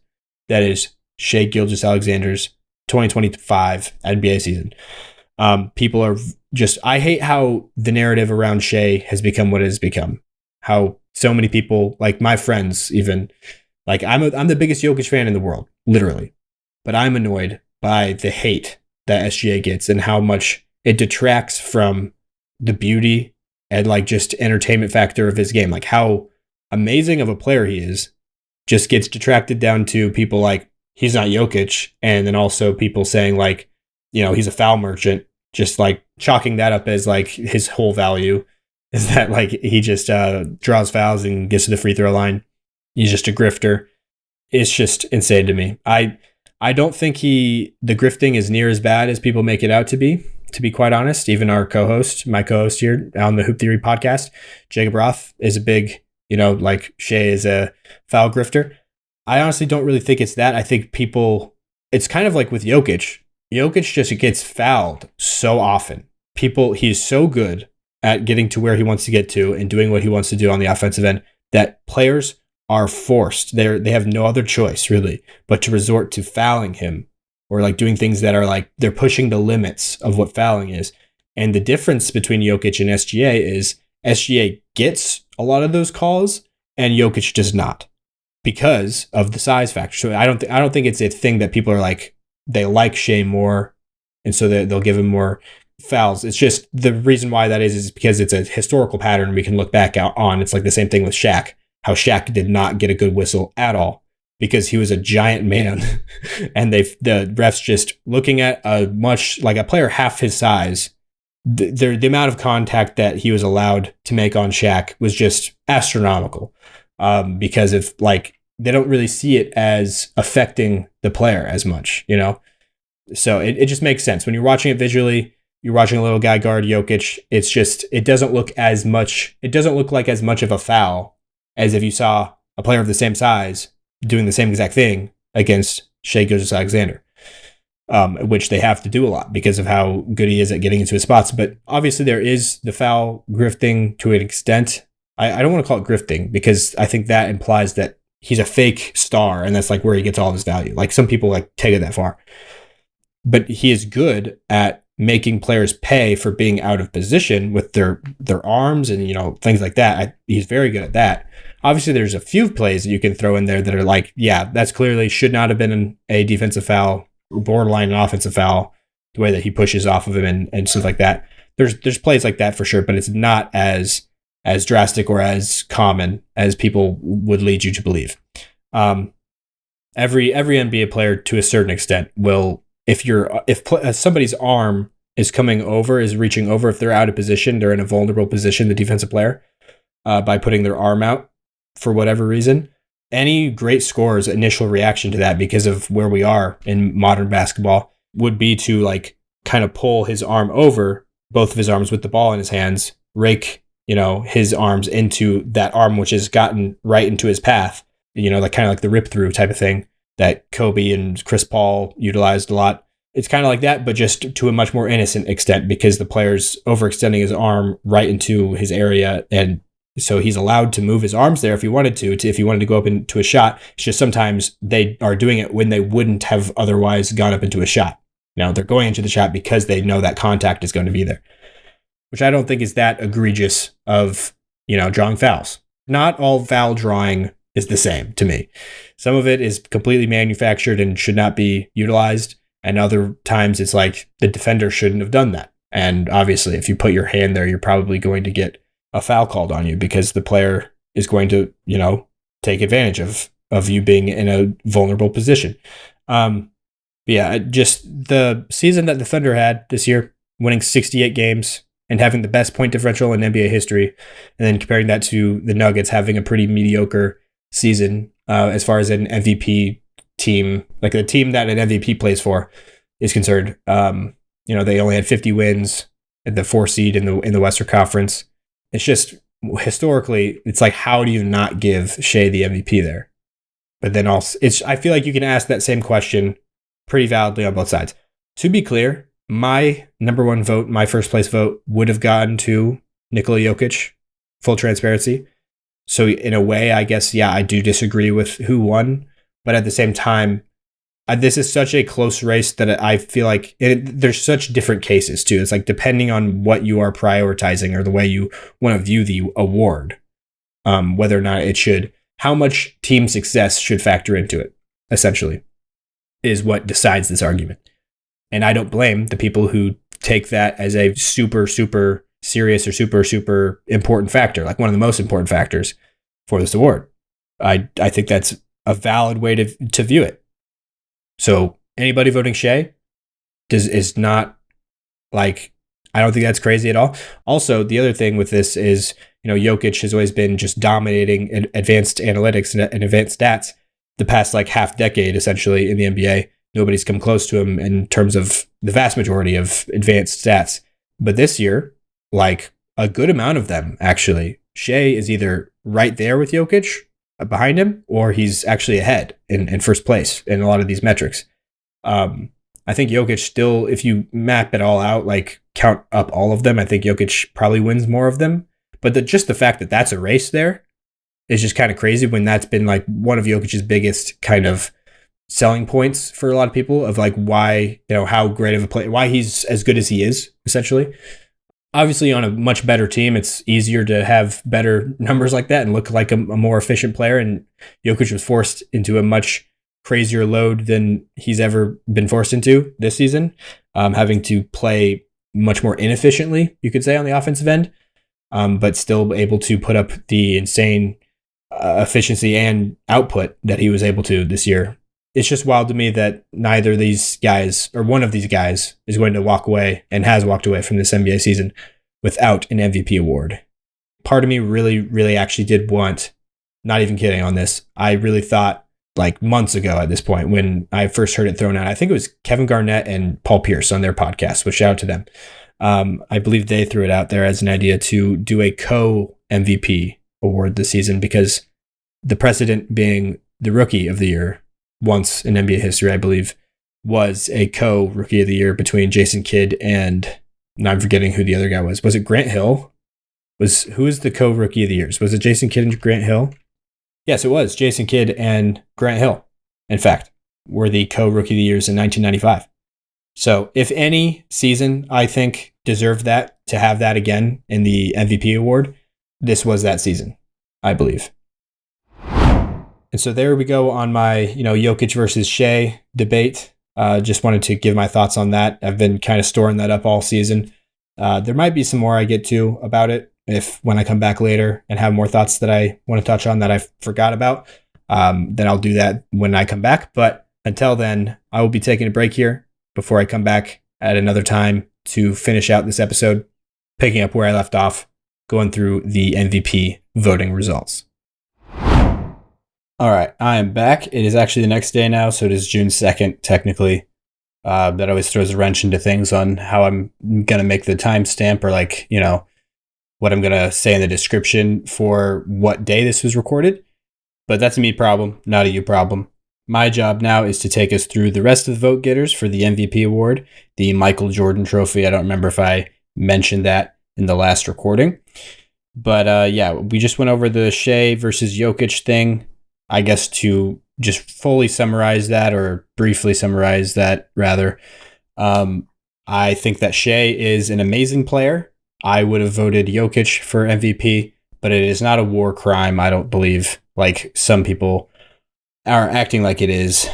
that is Shai Gilgeous-Alexander's 2025 NBA season. People are just, I hate how the narrative around Shai has become what it has become. How so many people, like my friends even, like I'm the biggest Jokic fan in the world, literally. But I'm annoyed by the hate that SGA gets and how much it detracts from the beauty and like just entertainment factor of his game. Like how amazing of a player he is just gets detracted down to people like he's not Jokic. And then also people saying like, you know, he's a foul merchant, just like chalking that up as like his whole value is that like he just draws fouls and gets to the free throw line. He's just a grifter. It's just insane to me. I don't think the grifting is near as bad as people make it out to be quite honest. Even our my co-host here on the Hoop Theory podcast, Jacob Roth, is a big, you know, like Shai is a foul grifter. I honestly don't really think it's that. I think it's kind of like with Jokic. Jokic just gets fouled so often. He's so good at getting to where he wants to get to and doing what he wants to do on the offensive end that players are forced. They have no other choice really but to resort to fouling him or like doing things that are like they're pushing the limits of what fouling is. And the difference between Jokic and SGA is SGA gets a lot of those calls and Jokic does not because of the size factor. So I don't think it's a thing that people are like they like Shai more and so they'll give him more fouls. It's just the reason why that is because it's a historical pattern we can look back on. It's like the same thing with Shaq. How Shaq did not get a good whistle at all because he was a giant man. And the refs just looking at a player half his size, the amount of contact that he was allowed to make on Shaq was just astronomical because of like, they don't really see it as affecting the player as much, you know? So it just makes sense. When you're watching it visually, you're watching a little guy guard Jokic. It's just, it doesn't look like as much of a foul as if you saw a player of the same size doing the same exact thing against Shai Gilgeous-Alexander, which they have to do a lot because of how good he is at getting into his spots. But obviously there is the foul grifting to an extent. I don't want to call it grifting because I think that implies that he's a fake star and that's like where he gets all of his value. Like some people like take it that far. But he is good at making players pay for being out of position with their arms and, you know, things like that. He's very good at that. Obviously, there's a few plays that you can throw in there that are like, yeah, that's clearly should not have been a defensive foul, borderline an offensive foul, the way that he pushes off of him and stuff like that. There's plays like that for sure, but it's not as drastic or as common as people would lead you to believe. Every NBA player to a certain extent will, if somebody's arm is reaching over, if they're out of position, they're in a vulnerable position, the defensive player, by putting their arm out for whatever reason, any great scorer's initial reaction to that, because of where we are in modern basketball, would be to like kind of pull his arm over, both of his arms with the ball in his hands, rake, you know, his arms into that arm, which has gotten right into his path, you know, like kind of like the rip through type of thing that Kobe and Chris Paul utilized a lot. It's kind of like that, but just to a much more innocent extent because the player's overextending his arm right into his area. And so he's allowed to move his arms there if he wanted if he wanted to go up into a shot. It's just sometimes they are doing it when they wouldn't have otherwise gone up into a shot. Now they're going into the shot because they know that contact is going to be there, which I don't think is that egregious of, you know, drawing fouls. Not all foul drawing is the same to me. Some of it is completely manufactured and should not be utilized. And other times it's like the defender shouldn't have done that. And obviously, if you put your hand there, you're probably going to get a foul called on you because the player is going to, take advantage of you being in a vulnerable position. Just the season that the Thunder had this year, winning 68 games and having the best point differential in NBA history, and then comparing that to the Nuggets having a pretty mediocre season as far as an MVP team, like the team that an MVP plays for, is concerned. They only had 50 wins at the 4 seed in the Western Conference. It's just historically, it's like, how do you not give Shea the MVP there? But then also, I feel like you can ask that same question pretty validly on both sides. To be clear, my number one vote, my first place vote, would have gone to Nikola Jokic, full transparency. So in a way, I guess, I do disagree with who won. But at the same time, this is such a close race that I feel like there's such different cases too. It's like depending on what you are prioritizing or the way you want to view the award, whether or not how much team success should factor into it, essentially, is what decides this argument. And I don't blame the people who take that as a super, super serious or super, super important factor, like one of the most important factors for this award. I think that's a valid way to view it. So anybody voting Shea is not like, I don't think that's crazy at all. Also, the other thing with this is, Jokic has always been just dominating advanced analytics and advanced stats the past like half decade, essentially, in the NBA. Nobody's come close to him in terms of the vast majority of advanced stats. But this year, like a good amount of them, actually, Shea is either right there with Jokic behind him, or he's actually ahead in first place in a lot of these metrics. I think Jokic still, if you map it all out, like count up all of them, I think Jokic probably wins more of them. But just the fact that that's a race there is just kind of crazy when that's been like one of Jokic's biggest kind of selling points for a lot of people of like why, how great of a player, why he's as good as he is, essentially. Obviously, on a much better team, it's easier to have better numbers like that and look like a more efficient player. And Jokic was forced into a much crazier load than he's ever been forced into this season, having to play much more inefficiently, you could say, on the offensive end, but still able to put up the insane efficiency and output that he was able to this year. It's just wild to me that neither of these guys, or one of these guys, is going to walk away and has walked away from this NBA season without an MVP award. Part of me really, really actually did want, not even kidding on this, I really thought like months ago at this point when I first heard it thrown out, I think it was Kevin Garnett and Paul Pierce on their podcast, which shout out to them. I believe they threw it out there as an idea to do a co-MVP award this season because the precedent being the Rookie of the Year once in NBA history, I believe, was a co-Rookie of the Year between Jason Kidd and, now I'm forgetting who the other guy was. Was it Grant Hill? Who was the co-Rookie of the Years? Was it Jason Kidd and Grant Hill? Yes, it was. Jason Kidd and Grant Hill, in fact, were the co-Rookie of the Years in 1995. So if any season, I think, deserved that, to have that again in the MVP award, this was that season, I believe. And so there we go on my, Jokic versus Shea debate. Just wanted to give my thoughts on that. I've been kind of storing that up all season. There might be some more I get to about it when I come back later and have more thoughts that I want to touch on that I forgot about. Then I'll do that when I come back. But until then, I will be taking a break here before I come back at another time to finish out this episode, picking up where I left off, going through the MVP voting results. All right, I am back. It is actually the next day now, so it is June 2nd, technically. That always throws a wrench into things on how I'm going to make the timestamp or what I'm going to say in the description for what day this was recorded. But that's a me problem, not a you problem. My job now is to take us through the rest of the vote getters for the MVP award, the Michael Jordan Trophy. I don't remember if I mentioned that in the last recording. But we just went over the Shea versus Jokic thing. I guess to just fully summarize that, or briefly summarize that, rather, I think that Shea is an amazing player. I would have voted Jokic for MVP, but it is not a war crime, I don't believe, like some people are acting like it is.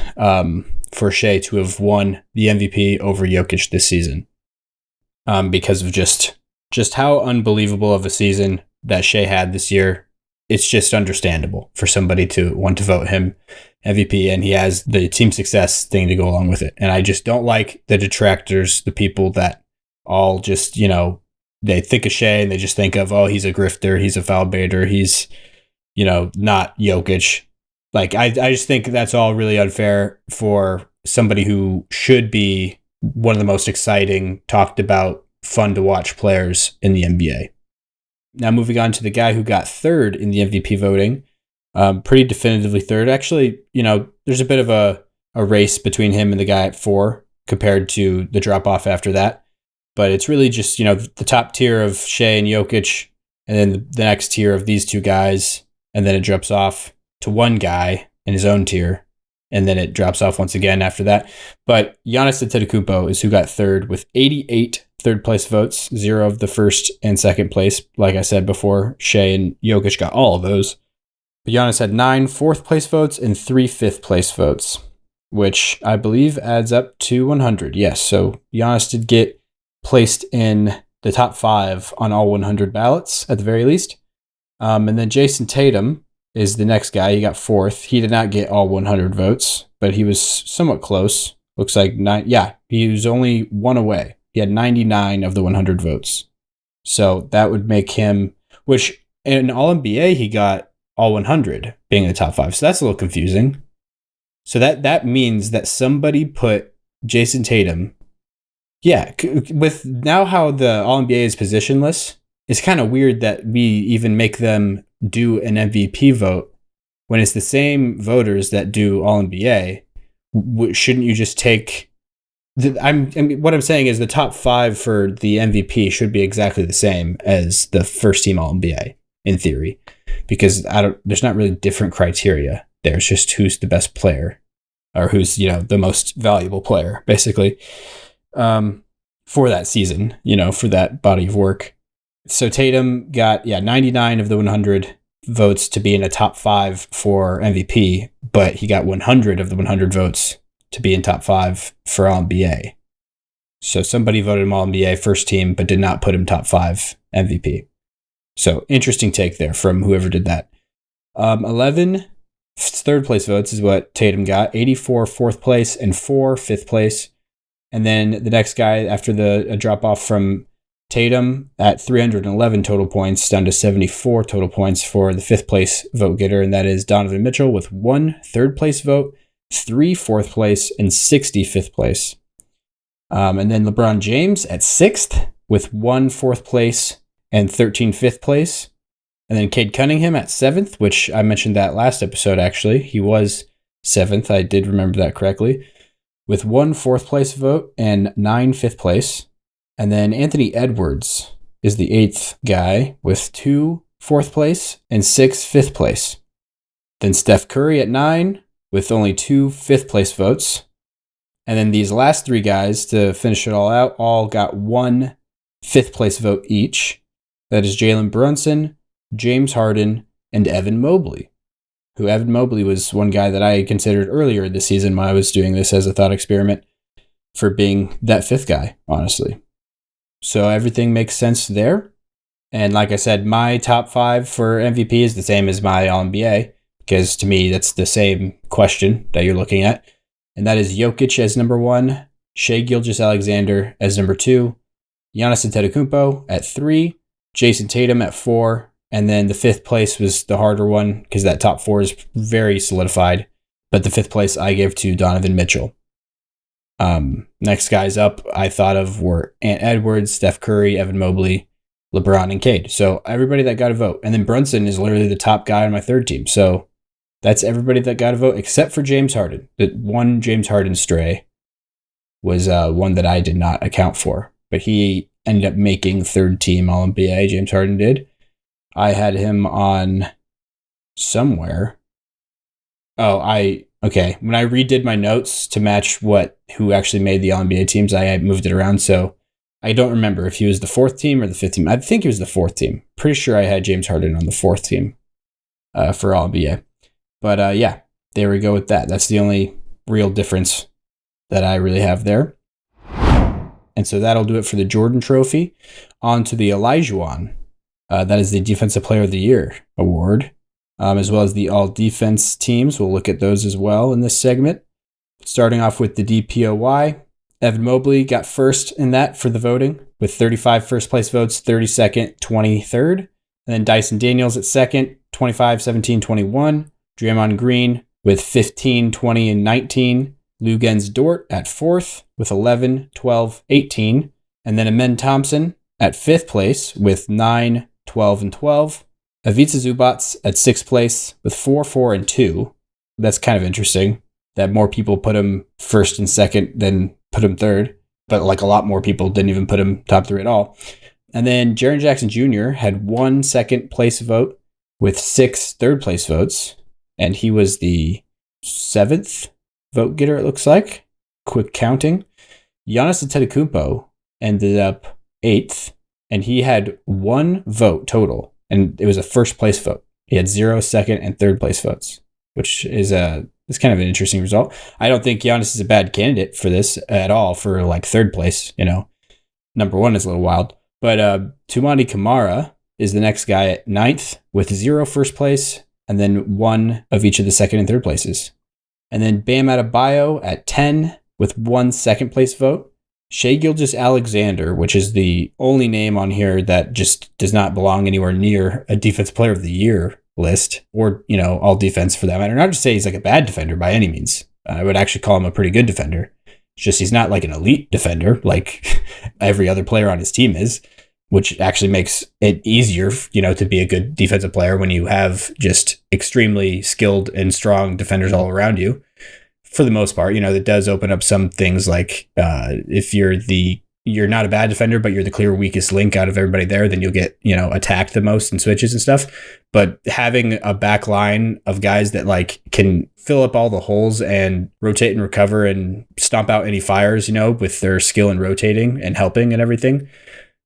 for Shea to have won the MVP over Jokic this season, because of just how unbelievable of a season that Shea had this year. It's just understandable for somebody to want to vote him MVP, and he has the team success thing to go along with it. And I just don't like the detractors, the people that all just, they think of Shea and they just think of, oh, he's a grifter, he's a foul baiter, he's, not Jokic. Like, I just think that's all really unfair for somebody who should be one of the most exciting, talked about, fun to watch players in the NBA. Now, moving on to the guy who got third in the MVP voting, pretty definitively third. Actually, there's a bit of a race between him and the guy at 4 compared to the drop off after that. But it's really just, the top tier of Shea and Jokic, and then the next tier of these two guys, and then it drops off to one guy in his own tier, and then it drops off once again after that. But Giannis Antetokounmpo is who got third with 88 third place votes, 0 of the first and second place. Like I said before, Shea and Jokic got all of those. But Giannis had 9 fourth place votes and 3 fifth place votes, which I believe adds up to 100. Yes, so Giannis did get placed in the top 5 on all 100 ballots at the very least. And then Jason Tatum is the next guy. He got 4th. He did not get all 100 votes, but he was somewhat close. Looks like 9. Yeah, he was only 1 away. He had 99 of the 100 votes. So that would make him, which in All-NBA, he got all 100 being in the top 5. So that's a little confusing. So that means that somebody put Jason Tatum, with now how the All-NBA is positionless, it's kind of weird that we even make them do an MVP vote when it's the same voters that do All-NBA. Shouldn't you just take... what I'm saying is the top 5 for the MVP should be exactly the same as the first team All-NBA in theory, because there's not really different criteria. There's just who's the best player, or who's the most valuable player, basically, for that season, for that body of work. So Tatum got 99 of the 100 votes to be in a top 5 for MVP, but he got 100 of the 100 votes to be in top 5 for All-NBA. So somebody voted him All-NBA first team, but did not put him top 5 MVP. So interesting take there from whoever did that. 11 third place votes is what Tatum got. 84 fourth place and 4 fifth place. And then the next guy after the drop off from Tatum at 311 total points down to 74 total points for the 5th place vote getter. And that is Donovan Mitchell with 1 third place vote, 3 fourth place, and 65th place. And then LeBron James at 6th with 1 fourth place and 13 fifth place. And then Cade Cunningham at 7th, which I mentioned that last episode, actually. He was 7th. I did remember that correctly. With 1 fourth place vote and 9 fifth place. And then Anthony Edwards is the 8th guy with 2 fourth place and 6 fifth place. Then Steph Curry at 9 with only 2 fifth place votes. And then these last 3 guys to finish it all out all got 1 fifth place vote each. That is Jalen Brunson, James Harden, and Evan Mobley. Who Evan Mobley was one guy that I considered earlier this season when I was doing this as a thought experiment for being that 5th guy, honestly. So everything makes sense there. And like I said, my top 5 for MVP is the same as my All-NBA, because to me, that's the same question that you're looking at. And that is Jokic as number 1, Shai Gilgeous-Alexander as number 2, Giannis Antetokounmpo at 3, Jason Tatum at 4, and then the 5th place was the harder one because that top 4 is very solidified. But the 5th place I gave to Donovan Mitchell. Next guys up I thought of were Ant Edwards, Steph Curry, Evan Mobley, LeBron, and Cade. So everybody that got a vote. And then Brunson is literally the top guy on my 3rd team. So that's everybody that got a vote except for James Harden. The one James Harden stray was one that I did not account for. But he ended up making 3rd team All-NBA, James Harden did. I had him on somewhere. Okay. When I redid my notes to match who actually made the All-NBA teams, I moved it around. So I don't remember if he was the 4th team or the 5th team. I think he was the 4th team. Pretty sure I had James Harden on the 4th team for All-NBA. But there we go with that. That's the only real difference that I really have there. And so that'll do it for the Jordan Trophy. On to the Olajuwon. That is the Defensive Player of the Year award, as well as the all-defense teams. We'll look at those as well in this segment. Starting off with the DPOY, Evan Mobley got first in that for the voting with 35 first-place votes, 32nd, 23rd. And then Dyson Daniels at second, 25, 17, 21. Draymond Green with 15, 20, and 19. Lugens Dort at fourth with 11, 12, 18. And then Amen Thompson at fifth place with 9, 12, and 12. Ivica Zubac at sixth place with 4, 4, and 2. That's kind of interesting that more people put him first and second than put him third. But like a lot more people didn't even put him top 3 at all. And then Jaren Jackson Jr. had 1 second place vote with 6 third place votes. And he was the 7th vote getter, it looks like. Quick counting. Giannis Antetokounmpo ended up 8th, and he had 1 vote total, and it was a first place vote. He had 0 second and third place votes, which is kind of an interesting result. I don't think Giannis is a bad candidate for this at all for like third place. Number 1 is a little wild, but Toumani Camara is the next guy at 9th with 0 first place, and then 1 of each of the second and third places. And then Bam Adebayo at 10 with 1 second place vote. Shai Gilgeous-Alexander, which is the only name on here that just does not belong anywhere near a Defensive Player of the Year list, or, all defense for that matter. Not to say he's like a bad defender by any means. I would actually call him a pretty good defender. It's just he's not like an elite defender like every other player on his team is, which actually makes it easier, to be a good defensive player when you have just extremely skilled and strong defenders all around you. For the most part, that does open up some things like if you're not a bad defender, but you're the clear weakest link out of everybody there, then you'll get, attacked the most in switches and stuff. But having a back line of guys that like can fill up all the holes and rotate and recover and stomp out any fires, with their skill in rotating and helping and everything.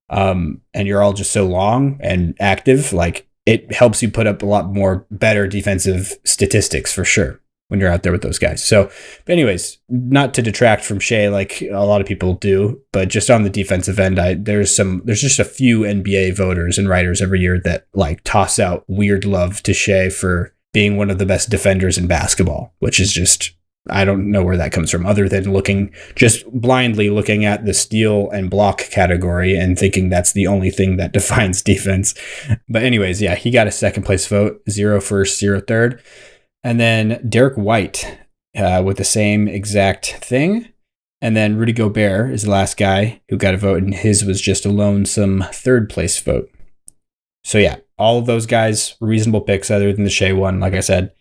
And you're all just so long and active, like it helps you put up a lot more better defensive statistics for sure when you're out there with those guys. So, but anyways, not to detract from Shai like a lot of people do, but just on the defensive end, there's just a few NBA voters and writers every year that like toss out weird love to Shai for being one of the best defenders in basketball, which is just, I don't know where that comes from other than just blindly looking at the steal and block category and thinking that's the only thing that defines defense. But anyways, yeah, he got a second place vote, 0 first, 0 third. And then Derek White with the same exact thing. And then Rudy Gobert is the last guy who got a vote, and his was just a lonesome third place vote. So yeah, all of those guys reasonable picks other than the Shai one, like I said.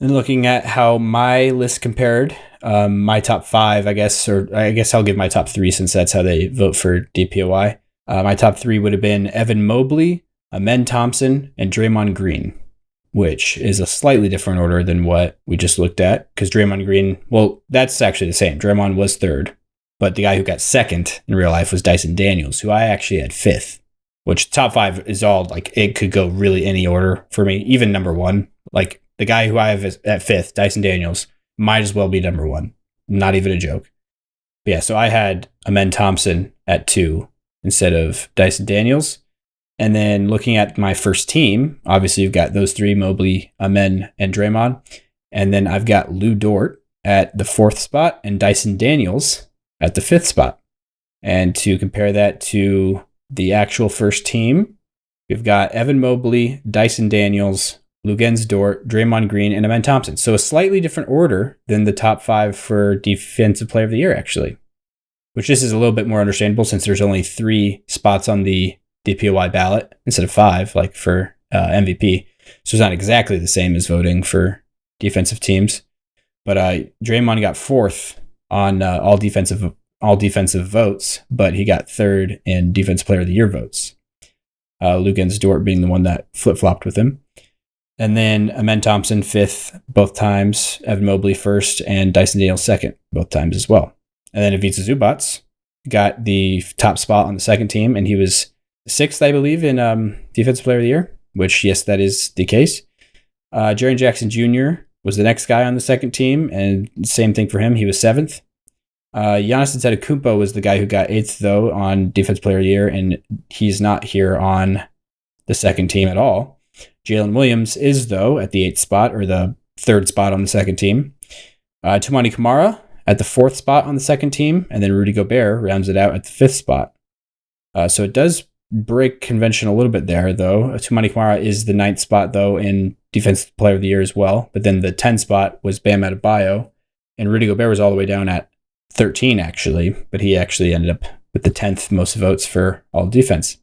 And looking at how my list compared, my top 5, I guess I'll give my top 3 since that's how they vote for DPOY. My top 3 would have been Evan Mobley, Amen Thompson, and Draymond Green, which is a slightly different order than what we just looked at, because Draymond Green, well, that's actually the same. Draymond was third, but the guy who got second in real life was Dyson Daniels, who I actually had 5th, which top 5 is all like, it could go really any order for me, even number 1. Like the guy who I have at 5th, Dyson Daniels, might as well be number 1. Not even a joke. But yeah, so I had Amen Thompson at 2 instead of Dyson Daniels. And then looking at my first team, obviously you've got those 3, Mobley, Amen, and Draymond. And then I've got Lou Dort at the 4th spot and Dyson Daniels at the 5th spot. And to compare that to the actual first team, we've got Evan Mobley, Dyson Daniels, Lugens Dort, Draymond Green, and Amen Thompson. So a slightly different order than the top 5 for Defensive Player of the Year, actually. Which this is a little bit more understandable since there's only 3 spots on the DPOY ballot instead of 5, like for MVP. So it's not exactly the same as voting for defensive teams. But Draymond got 4th on all defensive votes, but he got 3rd in Defensive Player of the Year votes. Lugens Dort being the one that flip-flopped with him. And then Amen Thompson 5th both times, Evan Mobley 1st, and Dyson Daniels 2nd both times as well. And then Ivica Zubac got the top spot on the second team, and he was 6th, I believe, in Defensive Player of the Year, which, yes, that is the case. Jaren Jackson Jr. was the next guy on the second team, and same thing for him. He was 7th. Giannis Antetokounmpo was the guy who got 8th, though, on Defense Player of the Year, and he's not here on the second team at all. Jalen Williams is, though, at the 8th spot, or the 3rd spot on the second team. Toumani Camara at the 4th spot on the second team, and then Rudy Gobert rounds it out at the 5th spot. So it does break convention a little bit there, though. Toumani Camara is the 9th spot, though, in Defensive Player of the Year as well. But then the 10th spot was Bam Adebayo, and Rudy Gobert was all the way down at 13, actually. But he actually ended up with the 10th most votes for all defense.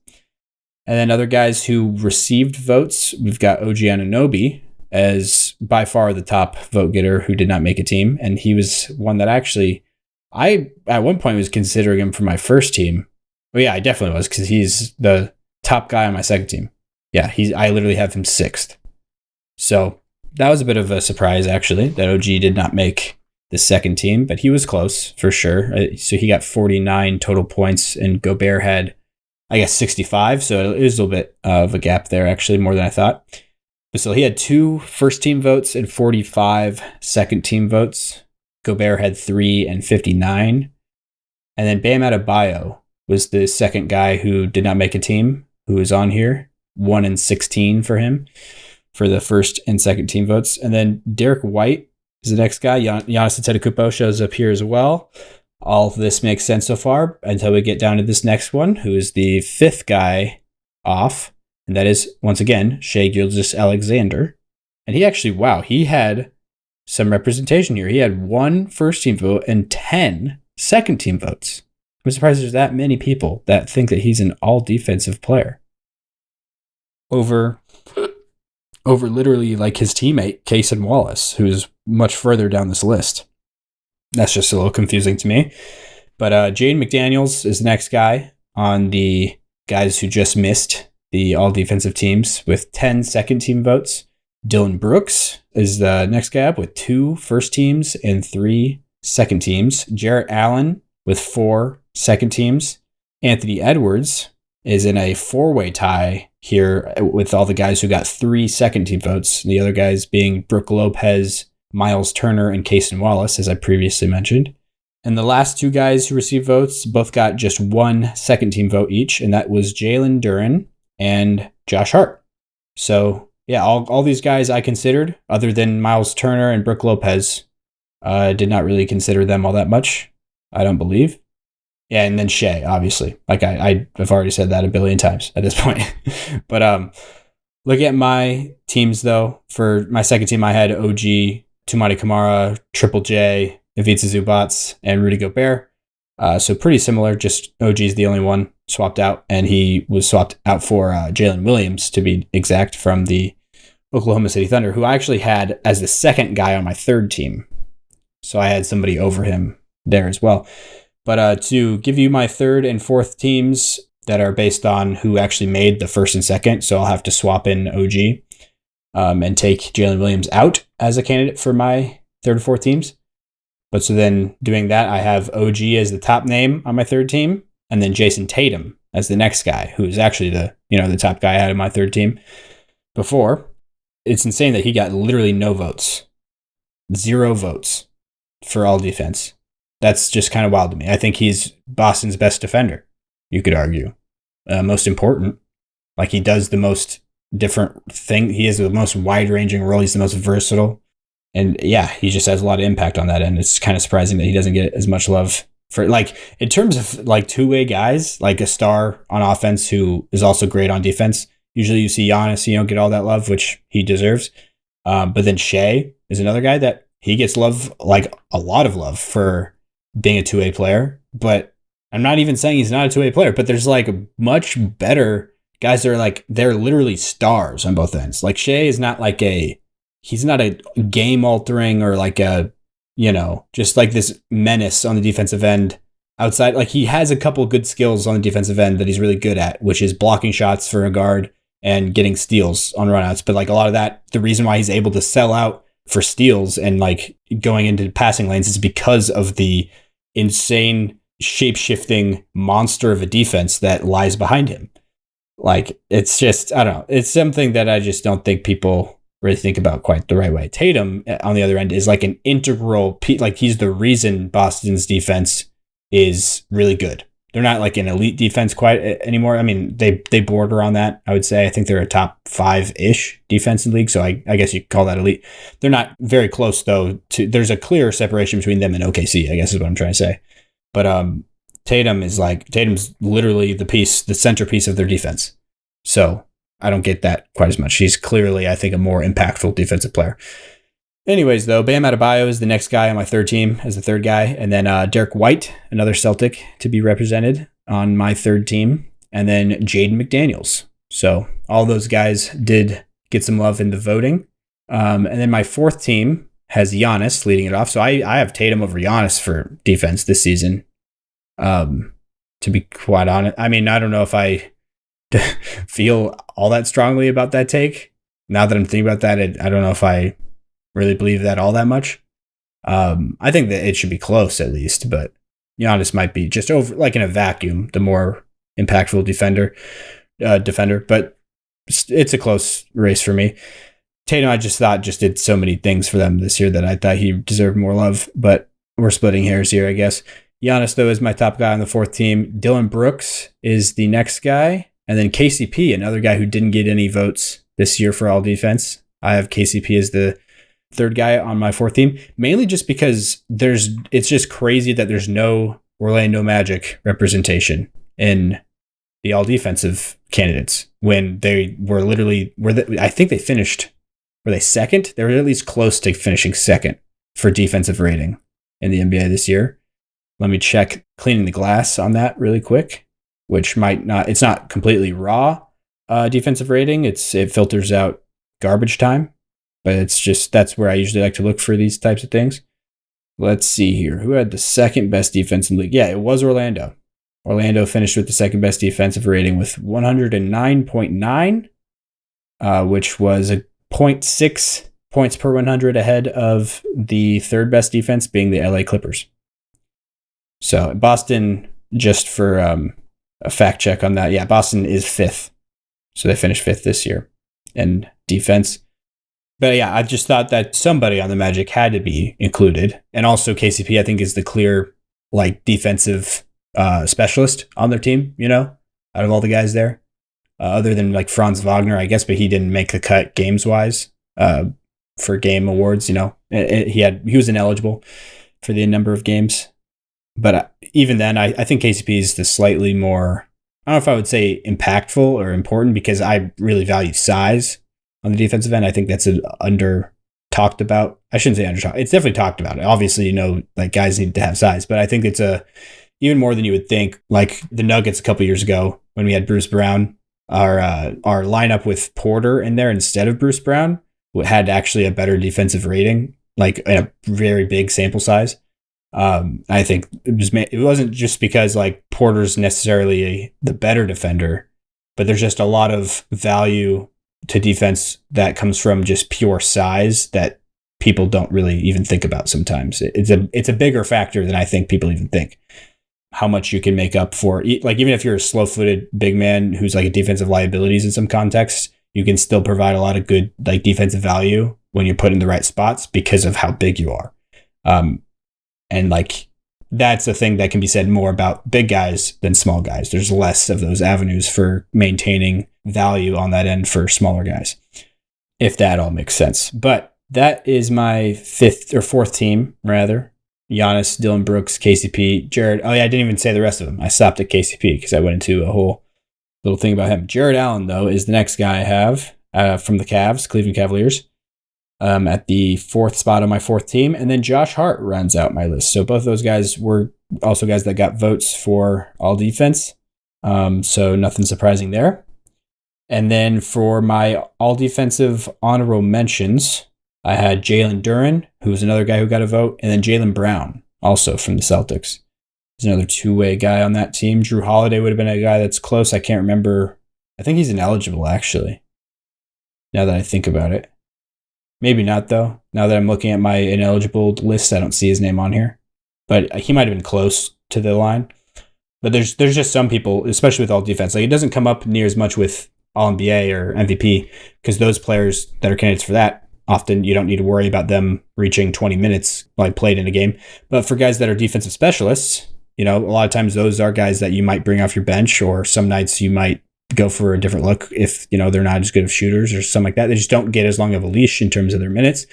And then other guys who received votes, we've got OG Anunoby as by far the top vote getter who did not make a team. And he was one that actually, I at one point was considering him for my first team. Well, yeah, I definitely was, because he's the top guy on my second team. Yeah, I literally have him 6th. So that was a bit of a surprise, actually, that OG did not make the second team, but he was close for sure. So he got 49 total points, and Gobert had, I guess, 65. So it was a little bit of a gap there, actually, more than I thought. But still, he had 2 first team votes and 45 second team votes. Gobert had 3 and 59. And then Bam Adebayo was the second guy who did not make a team, who was on here. 1 and 16 for him for the first and second team votes. And then Derek White is the next guy. Giannis Antetokounmpo shows up here as well. All of this makes sense so far until we get down to this next one, who is the 5th guy off. And that is, once again, Shai Gilgeous-Alexander. And he actually, wow, he had some representation here. He had 1 first team vote and 10 second team votes. I'm surprised there's that many people that think that he's an all-defensive player. Over literally like his teammate, Cason Wallace, who's much further down this list. That's just a little confusing to me. But Jaden McDaniels is the next guy on the guys who just missed the all-defensive teams with 10 second team votes. Dylan Brooks is the next guy up with 2 first teams and 3 second teams. Jarrett Allen with 4 second teams. Anthony Edwards is in a 4-way tie here with all the guys who got 3 second team votes. The other guys being Brook Lopez, Miles Turner, and Cason Wallace, as I previously mentioned. And the last 2 guys who received votes both got just 1 second team vote each, and that was Jalen Duren and Josh Hart. So yeah, all these guys I considered, other than Miles Turner and Brook Lopez, did not really consider them all that much, I don't believe. Yeah, and then Shai, obviously. Like I've already said that a billion times at this point. But look at my teams, though. For my second team, I had OG, Toumani Camara, Triple J, Ivica Zubac, and Rudy Gobert. So pretty similar, just OG's the only one swapped out, and he was swapped out for Jalen Williams, to be exact, from the Oklahoma City Thunder, who I actually had as the second guy on my third team. So I had somebody over him there as well. But to give you my third and fourth teams that are based on who actually made the first and second, so I'll have to swap in OG and take Jalen Williams out as a candidate for my third and fourth teams. But so then doing that, I have OG as the top name on my third team, and then Jason Tatum as the next guy, who is actually the top guy I had in my third team before. It's insane that he got literally no votes, 0 votes for all defense. That's just kind of wild to me. I think he's Boston's best defender, you could argue. Most important. Like, he does the most different thing. He has the most wide-ranging role. He's the most versatile. And yeah, he just has a lot of impact on that end. It's kind of surprising that he doesn't get as much love for, like, in terms of like two-way guys, like a star on offense who is also great on defense. Usually you see Giannis, get all that love, which he deserves. But then Shai is another guy that he gets love, like a lot of love for being a two-way player. But I'm not even saying he's not a two-way player, but there's like much better guys that are like, they're literally stars on both ends. Like Shai is not like he's not a game altering or like a, just like this menace on the defensive end outside. Like, he has a couple good skills on the defensive end that he's really good at, which is blocking shots for a guard and getting steals on runouts. But like a lot of that, the reason why he's able to sell out for steals and like going into passing lanes is because of the insane shape-shifting monster of a defense that lies behind him. Like, it's just, I don't know. It's something that I just don't think people really think about quite the right way. Tatum, on the other end, is like an integral piece. Like he's the reason Boston's defense is really good. They're not like an elite defense quite anymore. I mean, they border on that, I would say. I think they're a top 5-ish defense in the league, so I guess you could call that elite. They're not very close, though. There's a clear separation between them and OKC, I guess is what I'm trying to say. But Tatum's literally the centerpiece of their defense. So I don't get that quite as much. He's clearly, I think, a more impactful defensive player. Anyways, though, Bam Adebayo is the next guy on my third team as the third guy. And then Derek White, another Celtic to be represented on my third team. And then Jaden McDaniels. So all those guys did get some love in the voting. And then my fourth team has Giannis leading it off. So I have Tatum over Giannis for defense this season. To be quite honest, I mean, I don't know if I feel all that strongly about that take. Now that I'm thinking about that, I don't know if I really believe that all that much. I think that it should be close at least, but Giannis might be just over, like in a vacuum, the more impactful defender. But it's a close race for me. Tatum, I just thought just did so many things for them this year that I thought he deserved more love, but we're splitting hairs here, I guess. Giannis, though, is my top guy on the fourth team. Dylan Brooks is the next guy. And then KCP, another guy who didn't get any votes this year for all defense. I have KCP as the third guy on my fourth team, mainly just because it's just crazy that there's no Orlando Magic representation in the all defensive candidates when they were literally, I think they finished, were they second? They were at least close to finishing second for defensive rating in the NBA this year. Let me check Cleaning the Glass on that really quick, which it's not completely raw defensive rating. It filters out garbage time, but that's where I usually like to look for these types of things. Let's see here. Who had the second best defense in the league? Yeah, it was Orlando. Orlando finished with the second best defensive rating with 109.9, which was a 0.6 points per 100 ahead of the third best defense being the LA Clippers. So Boston, just for a fact check on that, yeah, Boston is fifth. So they finished fifth this year in defense. But yeah, I just thought that somebody on the Magic had to be included. And also KCP, I think, is the clear defensive specialist on their team, out of all the guys there. Other than Franz Wagner, I guess, but he didn't make the cut games-wise for game awards, He was ineligible for the number of games. But even then, I think KCP is the slightly more, I don't know if I would say impactful or important, because I really value size on the defensive end. I think that's an under-talked about. I shouldn't say under-talked. It's definitely talked about. Obviously, guys need to have size, but I think it's even more than you would think. Like the Nuggets a couple years ago when we had Bruce Brown, our lineup with Porter in there instead of Bruce Brown had actually a better defensive rating, in a very big sample size. I think it wasn't just because Porter's necessarily the better defender, but there's just a lot of value to defense that comes from just pure size that people don't really even think about sometimes. It's a bigger factor than I think people even think. How much you can make up for, even if you're a slow-footed big man who's a defensive liabilities in some contexts, you can still provide a lot of good defensive value when you're put in the right spots because of how big you are. And that's a thing that can be said more about big guys than small guys. There's less of those avenues for maintaining value on that end for smaller guys, if that all makes sense. But that is my fourth team, rather. Giannis, Dylan Brooks, KCP, Jared. Oh, yeah, I didn't even say the rest of them. I stopped at KCP because I went into a whole little thing about him. Jared Allen, though, is the next guy I have from the Cleveland Cavaliers. At the fourth spot on my fourth team. And then Josh Hart rounds out my list. So both those guys were also guys that got votes for all defense. So nothing surprising there. And then for my all defensive honorable mentions, I had Jalen Duren, who was another guy who got a vote, and then Jaylen Brown, also from the Celtics. He's another two-way guy on that team. Drew Holiday would have been a guy that's close. I can't remember. I think he's ineligible, actually, now that I think about it. Maybe not, though. Now that I'm looking at my ineligible list, I don't see his name on here. But he might have been close to the line. But there's just some people, especially with all defense. It doesn't come up near as much with All-NBA or MVP, because those players that are candidates for that, often you don't need to worry about them reaching 20 minutes like played in a game. But for guys that are defensive specialists, a lot of times those are guys that you might bring off your bench, or some nights you might go for a different look if, they're not as good of shooters or something like that. They just don't get as long of a leash in terms of their minutes.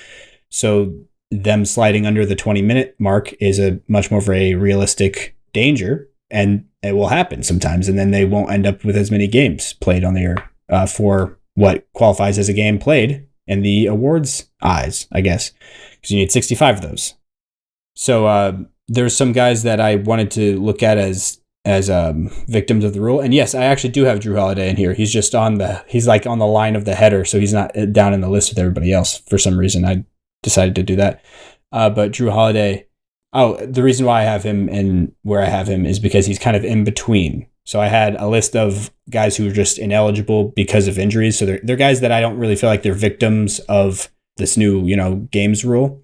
So them sliding under the 20-minute mark is a much more of a realistic danger, and it will happen sometimes. And then they won't end up with as many games played on there for what qualifies as a game played in the awards eyes, I guess, because you need 65 of those. So there's some guys that I wanted to look at as victims of the rule. And yes, I actually do have Drew Holiday in here. He's just he's like on the line of the header, so he's not down in the list with everybody else. For some reason, I decided to do that. But Drew Holiday, the reason why I have him and where I have him is because he's kind of in between. So I had a list of guys who are just ineligible because of injuries. So they're guys that I don't really feel like they're victims of this new, games rule,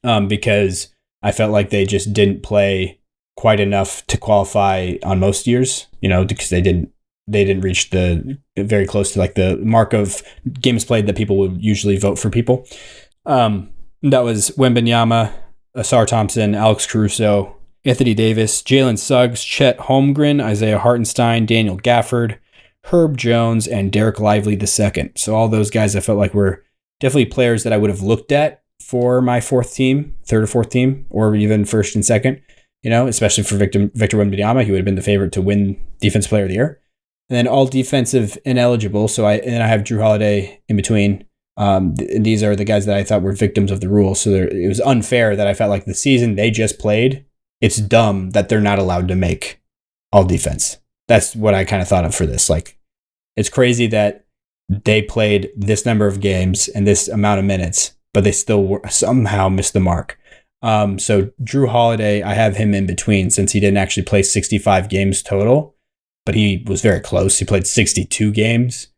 because I felt like they just didn't play quite enough to qualify on most years, because they didn't reach the very close to like the mark of games played that people would usually vote for people. That was Wembanyama, Asar Thompson, Alex Caruso, Anthony Davis, Jalen Suggs, Chet Holmgren, Isaiah Hartenstein, Daniel Gafford, Herb Jones, and Derek Lively II. So all those guys I felt like were definitely players that I would have looked at for my third or fourth team, or even first and second, especially for Victor Wembanyama. He would have been the favorite to win Defensive Player of the Year. And then all defensive ineligible. So I have Drew Holiday in between. And these are the guys that I thought were victims of the rule. So it was unfair that I felt like the season they just played, it's dumb that they're not allowed to make all defense. That's what I kind of thought of for this. Like, it's crazy that they played this number of games and this amount of minutes, but they still somehow missed the mark. So Drew Holiday, I have him in between since he didn't actually play 65 games total, but he was very close. He played 62 games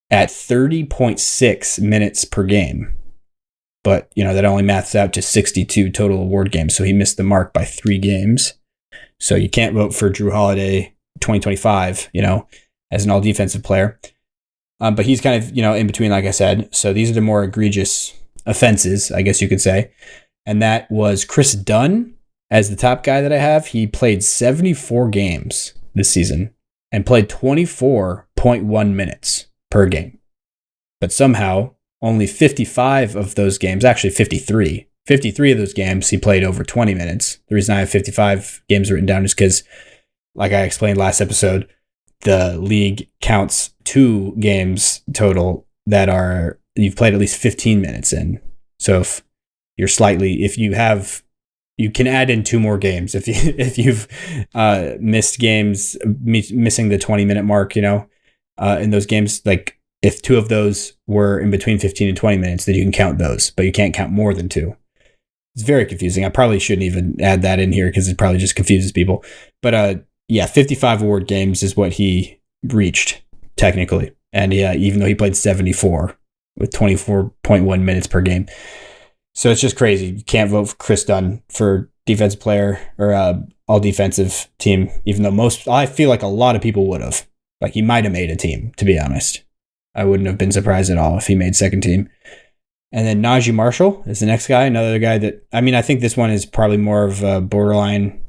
at 30.6 minutes per game. But, that only maths out to 62 total award games. So he missed the mark by 3 games. So you can't vote for Drew Holiday 2025, as an all defensive player. But he's kind of, in between, like I said. So these are the more egregious offenses, I guess you could say. And that was Chris Dunn as the top guy that I have. He played 74 games this season and played 24.1 minutes per game. But somehow only 55 of those games, actually 53 of those games, he played over 20 minutes. The reason I have 55 games written down is because, like I explained last episode, the league counts 2 games total that you've played at least 15 minutes in. So if you can add in 2 more games if you've missed games, missing the 20-minute mark, in those games. Like, if 2 of those were in between 15 and 20 minutes, then you can count those, but you can't count more than 2. It's very confusing. I probably shouldn't even add that in here because it probably just confuses people. But 55 award games is what he reached technically. And even though he played 74 with 24.1 minutes per game. So it's just crazy. You can't vote for Chris Dunn for defensive player or all defensive team, even though I feel like a lot of people would have. Like, he might have made a team, to be honest. I wouldn't have been surprised at all if he made second team. And then Najee Marshall is the next guy, another guy that, I think this one is probably more of a borderline,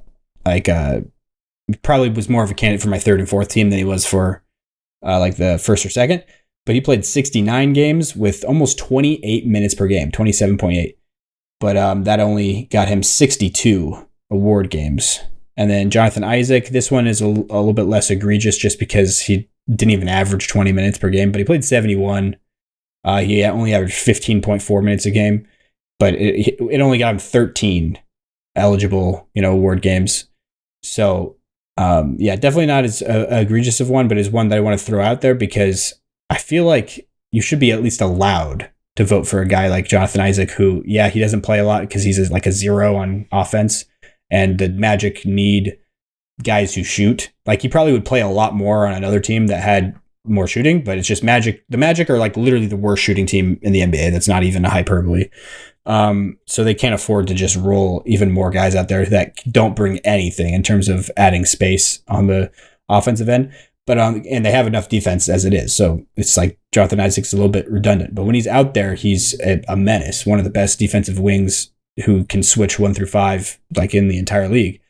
probably was more of a candidate for my third and fourth team than he was for the first or second. But he played 69 games with almost 28 minutes per game, 27.8. But that only got him 62 award games. And then Jonathan Isaac, this one is a little bit less egregious just because he didn't even average 20 minutes per game, but he played 71. He only averaged 15.4 minutes a game, but it only got him 13 eligible, award games. So, definitely not as egregious of one, but is one that I want to throw out there because I feel like you should be at least allowed to vote for a guy like Jonathan Isaac, who, he doesn't play a lot because he's like a 0 on offense, and the Magic need guys who shoot. Like, he probably would play a lot more on another team that had more shooting, but it's just Magic. The Magic are like literally the worst shooting team in the NBA. That's not even a hyperbole. So they can't afford to just roll even more guys out there that don't bring anything in terms of adding space on the offensive end. But and they have enough defense as it is. So it's like Jonathan Isaac's a little bit redundant. But when he's out there, he's a menace, one of the best defensive wings who can switch 1 through 5 like in the entire league.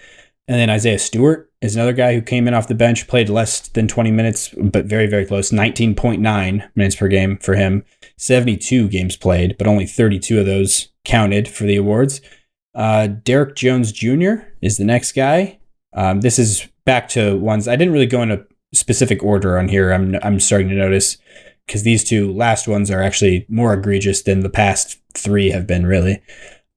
And then Isaiah Stewart is another guy who came in off the bench, played less than 20 minutes, but very, very close. 19.9 minutes per game for him. 72 games played, but only 32 of those counted for the awards. Derek Jones Jr. is the next guy. This is back to ones. I didn't really go into specific order on here. I'm starting to notice because these two last ones are actually more egregious than the past 3 have been, really.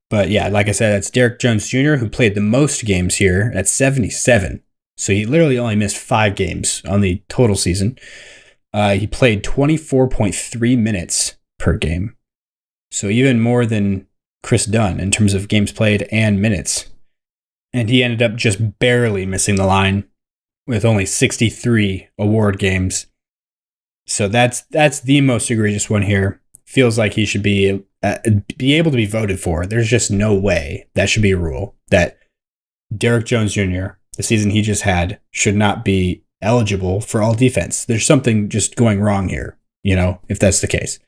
But yeah, like I said, that's Derek Jones Jr., who played the most games here at 77. So he literally only missed 5 games on the total season. He played 24.3 minutes per game. So even more than Chris Dunn in terms of games played and minutes. And he ended up just barely missing the line with only 63 award games. So that's the most egregious one here. Feels like he should be able to be voted for. There's just no way that should be a rule that Derek Jones Jr., the season he just had, should not be eligible for all defense. There's something just going wrong here, if that's the case.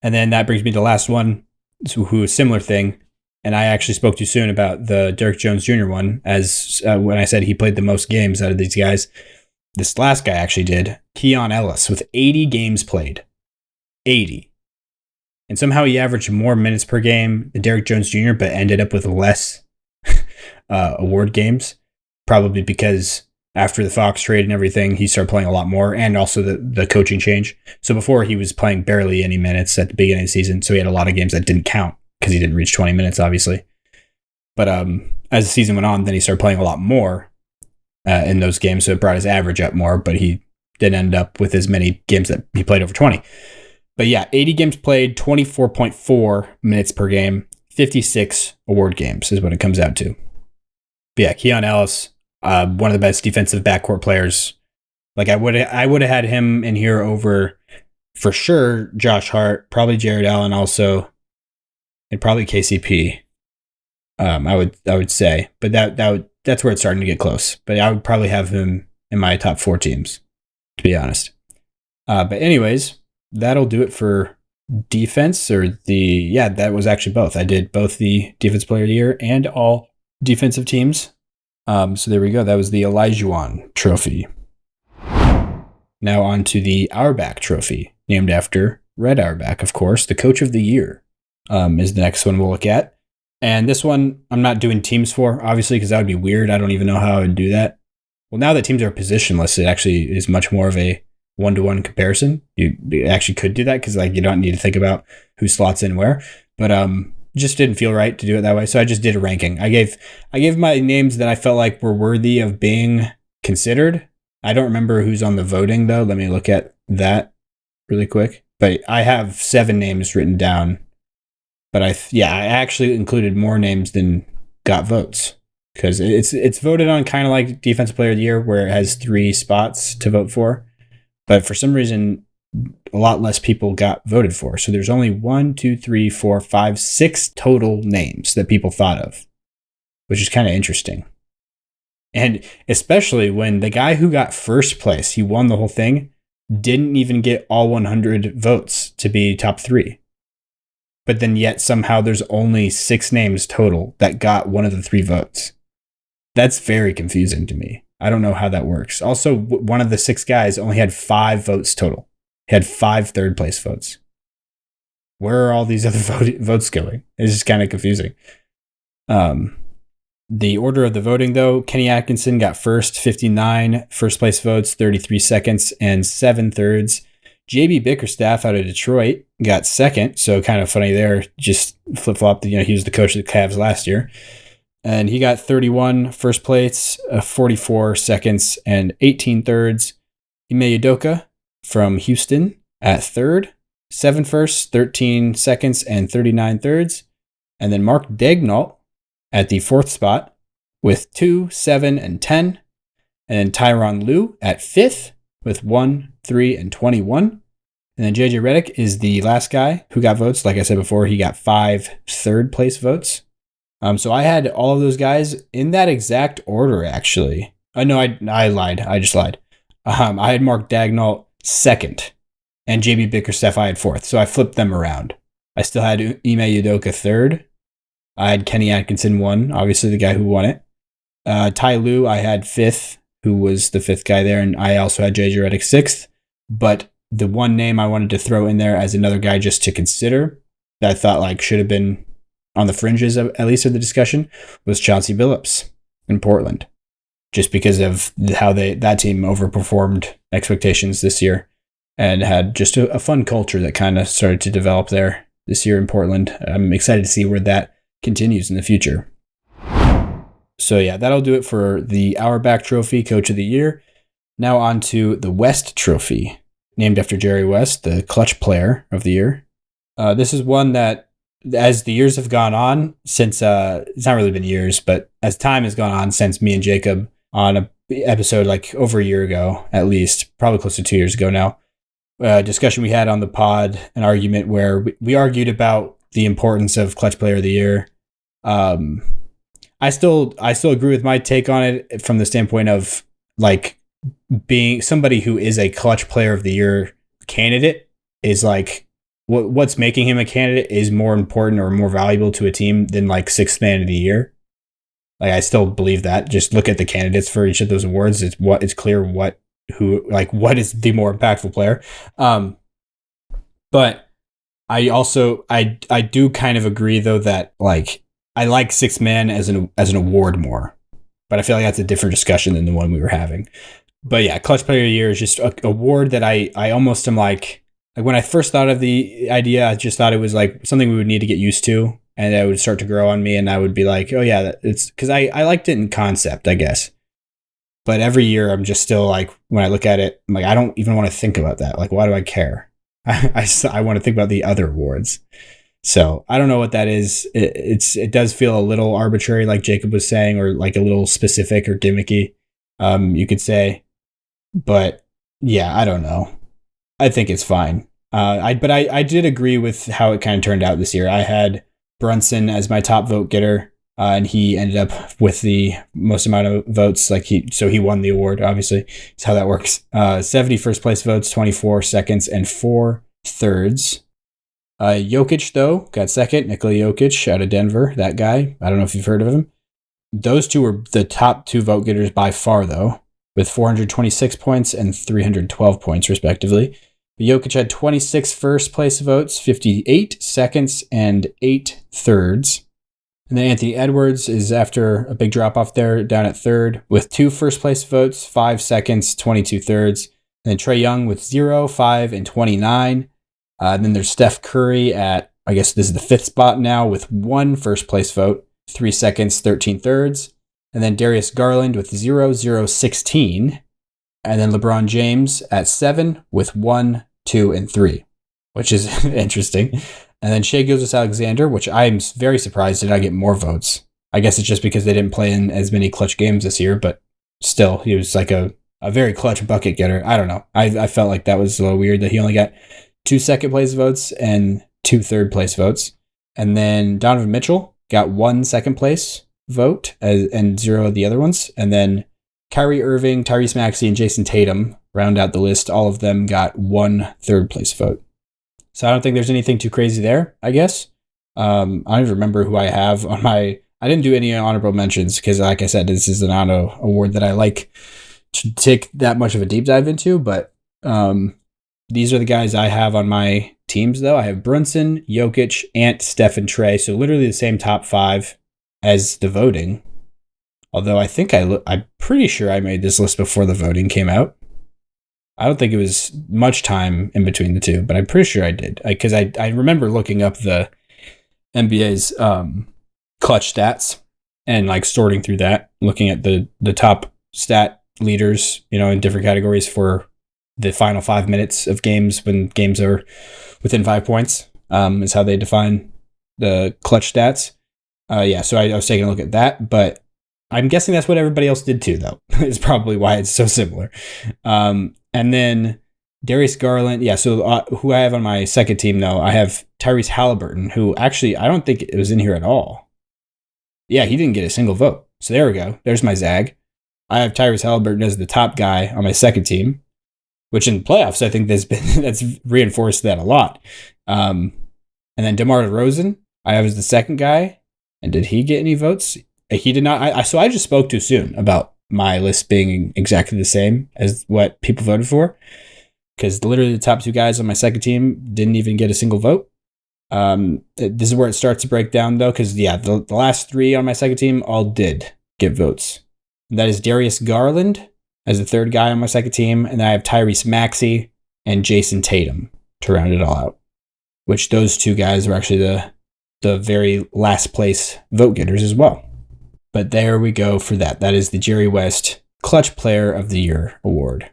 And then that brings me to the last one, who is a similar thing. And I actually spoke too soon about the Derek Jones Jr. one, as when I said he played the most games out of these guys. This last guy actually did. Keon Ellis with 80 games played. 80. And somehow he averaged more minutes per game than Derek Jones Jr., but ended up with less award games. Probably because after the Fox trade and everything, he started playing a lot more, and also the coaching change. So before, he was playing barely any minutes at the beginning of the season, so he had a lot of games that didn't count because he didn't reach 20 minutes, obviously. But as the season went on, then he started playing a lot more in those games, so it brought his average up more, but he didn't end up with as many games that he played over 20. But yeah, 80 games played, 24.4 minutes per game, 56 award games is what it comes out to. But yeah, Keon Ellis, one of the best defensive backcourt players. Like I would have had him in here over, for sure, Josh Hart, probably Jared Allen also, and probably KCP. I would say, but that's where it's starting to get close. But I would probably have him in my top 4 teams, to be honest. But anyways, that'll do it for defense, that was actually both. I did both the Defense Player of the Year and all defensive teams. So there we go. That was the Olajuwon Trophy. Now on to the Auerbach Trophy, named after Red Auerbach, of course. The Coach of the Year is the next one we'll look at. And this one I'm not doing teams for, obviously, because that would be weird. I don't even know how I would do that. Well, now that teams are positionless, it actually is much more of a one-to-one comparison. You actually could do that because you don't need to think about who slots in where. But just didn't feel right to do it that way. So I just did a ranking. I gave my names that I felt like were worthy of being considered. I don't remember who's on the voting, though. Let me look at that really quick. But I have 7 names written down. But I actually included more names than got votes. Because it's voted on kind of like Defensive Player of the Year, where it has 3 spots to vote for. But for some reason, a lot less people got voted for. So there's only 6 total names that people thought of, which is kind of interesting. And especially when the guy who got first place, he won the whole thing, didn't even get all 100 votes to be top 3. But then yet somehow there's only 6 names total that got one of the 3 votes. That's very confusing to me. I don't know how that works. Also, one of the 6 guys only had 5 votes total. He had 5 third place votes. Where are all these other votes going? It's just kind of confusing. The order of the voting, though, Kenny Atkinson got first, 59 first place votes, 33 seconds, and 7 thirds. JB Bickerstaff out of Detroit got second, so kind of funny there. Just flip-flopped. He was the coach of the Cavs last year. And he got 31 first place, 44 seconds, and 18 thirds. Ime Udoka from Houston at third, 7 firsts, 13 seconds, and 39 thirds. And then Mark Daignault at the 4th spot with 2, 7, and 10. And then Tyronn Lue at 5th with 1, 3, and 21. And then JJ Redick is the last guy who got votes. Like I said before, he got 5 third place votes. So I had all of those guys in that exact order, actually. No, I lied. I just lied. I had Mark Daigneault second, and JB Bickerstaff I had fourth. So I flipped them around. I still had Ime Udoka third. I had Kenny Atkinson one, obviously the guy who won it. Ty Lue I had fifth, who was the fifth guy there, and I also had JJ Redick sixth. But the one name I wanted to throw in there as another guy just to consider that I thought like should have been on the fringes of, at least of the discussion was Chauncey Billups in Portland, just because of how that team overperformed expectations this year and had just a fun culture that kind of started to develop there this year in Portland. I'm excited to see where that continues in the future. So yeah, that'll do it for the Auerbach Trophy, Coach of the Year. Now on to the West Trophy, named after Jerry West, the Clutch Player of the Year. This is one that, as the years have gone on, since it's not really been years, but as time has gone on since me and Jacob on an episode like over a year ago, at least, probably close to 2 years ago now, discussion we had on the pod, an argument where we argued about the importance of Clutch Player of the Year. I still agree with my take on it from the standpoint of like being somebody who is a Clutch Player of the Year candidate is like what's making him a candidate is more important or more valuable to a team than like Sixth Man of the Year. Like I still believe that. Just look at the candidates for each of those awards. It's clear what is the more impactful player. But I also I do kind of agree though that like I like Sixth Man as an award more, but I feel like that's a different discussion than the one we were having. But yeah, Clutch Player of the Year is just an award that I almost am like when I first thought of the idea, I just thought it was like something we would need to get used to, and it would start to grow on me, and I would be like, oh yeah, it's because I liked it in concept, I guess. But every year I'm just still like, when I look at it, I'm like, I don't even want to think about that. Like, why do I care? I want to think about the other awards. So I don't know what that is. It does feel a little arbitrary, like Jacob was saying, or like a little specific or gimmicky, you could say. But yeah, I don't know. I think it's fine. But I did agree with how it kind of turned out this year. I had Brunson as my top vote getter, and he ended up with the most amount of votes. So he won the award. Obviously, that's how that works. 70 first place votes, 24 seconds, and 4 thirds. Jokic, though, got second. Nikola Jokic out of Denver, that guy. I don't know if you've heard of him. Those two were the top 2 vote getters by far, though, with 426 points and 312 points, respectively. Jokic had 26 first place votes, 58 seconds, and 8 thirds. And then Anthony Edwards is after a big drop off there, down at third, with 2 first place votes, 5 seconds, 22 thirds. And then Trae Young with 0, 5, and 29. Then there's Steph Curry at, I guess this is the 5th spot now, with 1 first place vote, 3 seconds, 13 thirds. And then Darius Garland with 0, 0, 16. And then LeBron James at 7 with 1, 2, and 3, which is interesting. And then Shai Gilgeous-Alexander, which I'm very surprised did not get more votes. I guess it's just because they didn't play in as many clutch games this year, but still, he was like a very clutch bucket getter. I don't know. I felt like that was a little weird that he only got 2 second place votes and 2 third place votes. And then Donovan Mitchell got 1 second place vote and 0 of the other ones. And then Kyrie Irving, Tyrese Maxey, and Jason Tatum round out the list. All of them got 1 third place vote. So I don't think there's anything too crazy there, I guess. I don't even remember who I have on my... I didn't do any honorable mentions because, like I said, this is an auto award that I like to take that much of a deep dive into. But these are the guys I have on my teams, though. I have Brunson, Jokic, Ant, Steph, and Trae. So literally the same top 5 as the voting. Although I think I'm pretty sure I made this list before the voting came out. I don't think it was much time in between the two, but I'm pretty sure I did. Because I remember looking up the NBA's clutch stats and like sorting through that, looking at the top stat leaders, in different categories for the final 5 minutes of games when games are within 5 points, is how they define the clutch stats. So I was taking a look at that, but I'm guessing that's what everybody else did too, though. It's probably why it's so similar. And then Darius Garland. Yeah, so who I have on my second team, though, I have Tyrese Halliburton, who actually I don't think it was in here at all. Yeah, he didn't get a single vote. So there we go. There's my zag. I have Tyrese Halliburton as the top guy on my second team, which in playoffs, I think that's reinforced that a lot. And then DeMar DeRozan, I have as the second guy. And did he get any votes? He did not. So I just spoke too soon about my list being exactly the same as what people voted for, because literally the top two guys on my second team didn't even get a single vote. This is where it starts to break down, though, because the last three on my second team all did get votes. And that is Darius Garland as the third guy on my second team, and then I have Tyrese Maxey and Jason Tatum to round it all out, which those two guys are actually the very last place vote getters as well. But there we go for that. That is the Jerry West Clutch Player of the Year award.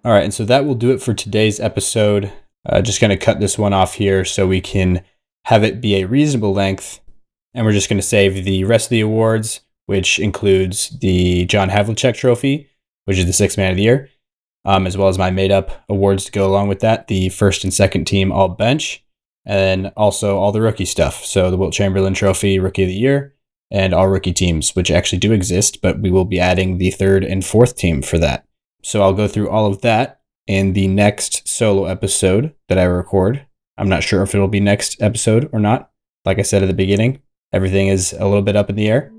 All right, and so that will do it for today's episode. Just going to cut this one off here so we can have it be a reasonable length. And we're just going to save the rest of the awards, which includes the John Havlicek Trophy, which is the Sixth Man of the Year, as well as my made-up awards to go along with that, the first and second team all bench, and also all the rookie stuff. So the Wilt Chamberlain Trophy, Rookie of the Year, and all rookie teams, which actually do exist, but we will be adding the third and fourth team for that. So I'll go through all of that in the next solo episode that I record. I'm not sure if it'll be next episode or not. Like I said at the beginning, everything is a little bit up in the air.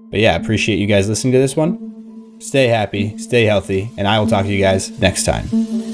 But yeah, I appreciate you guys listening to this one. Stay happy, stay healthy, and I will talk to you guys next time.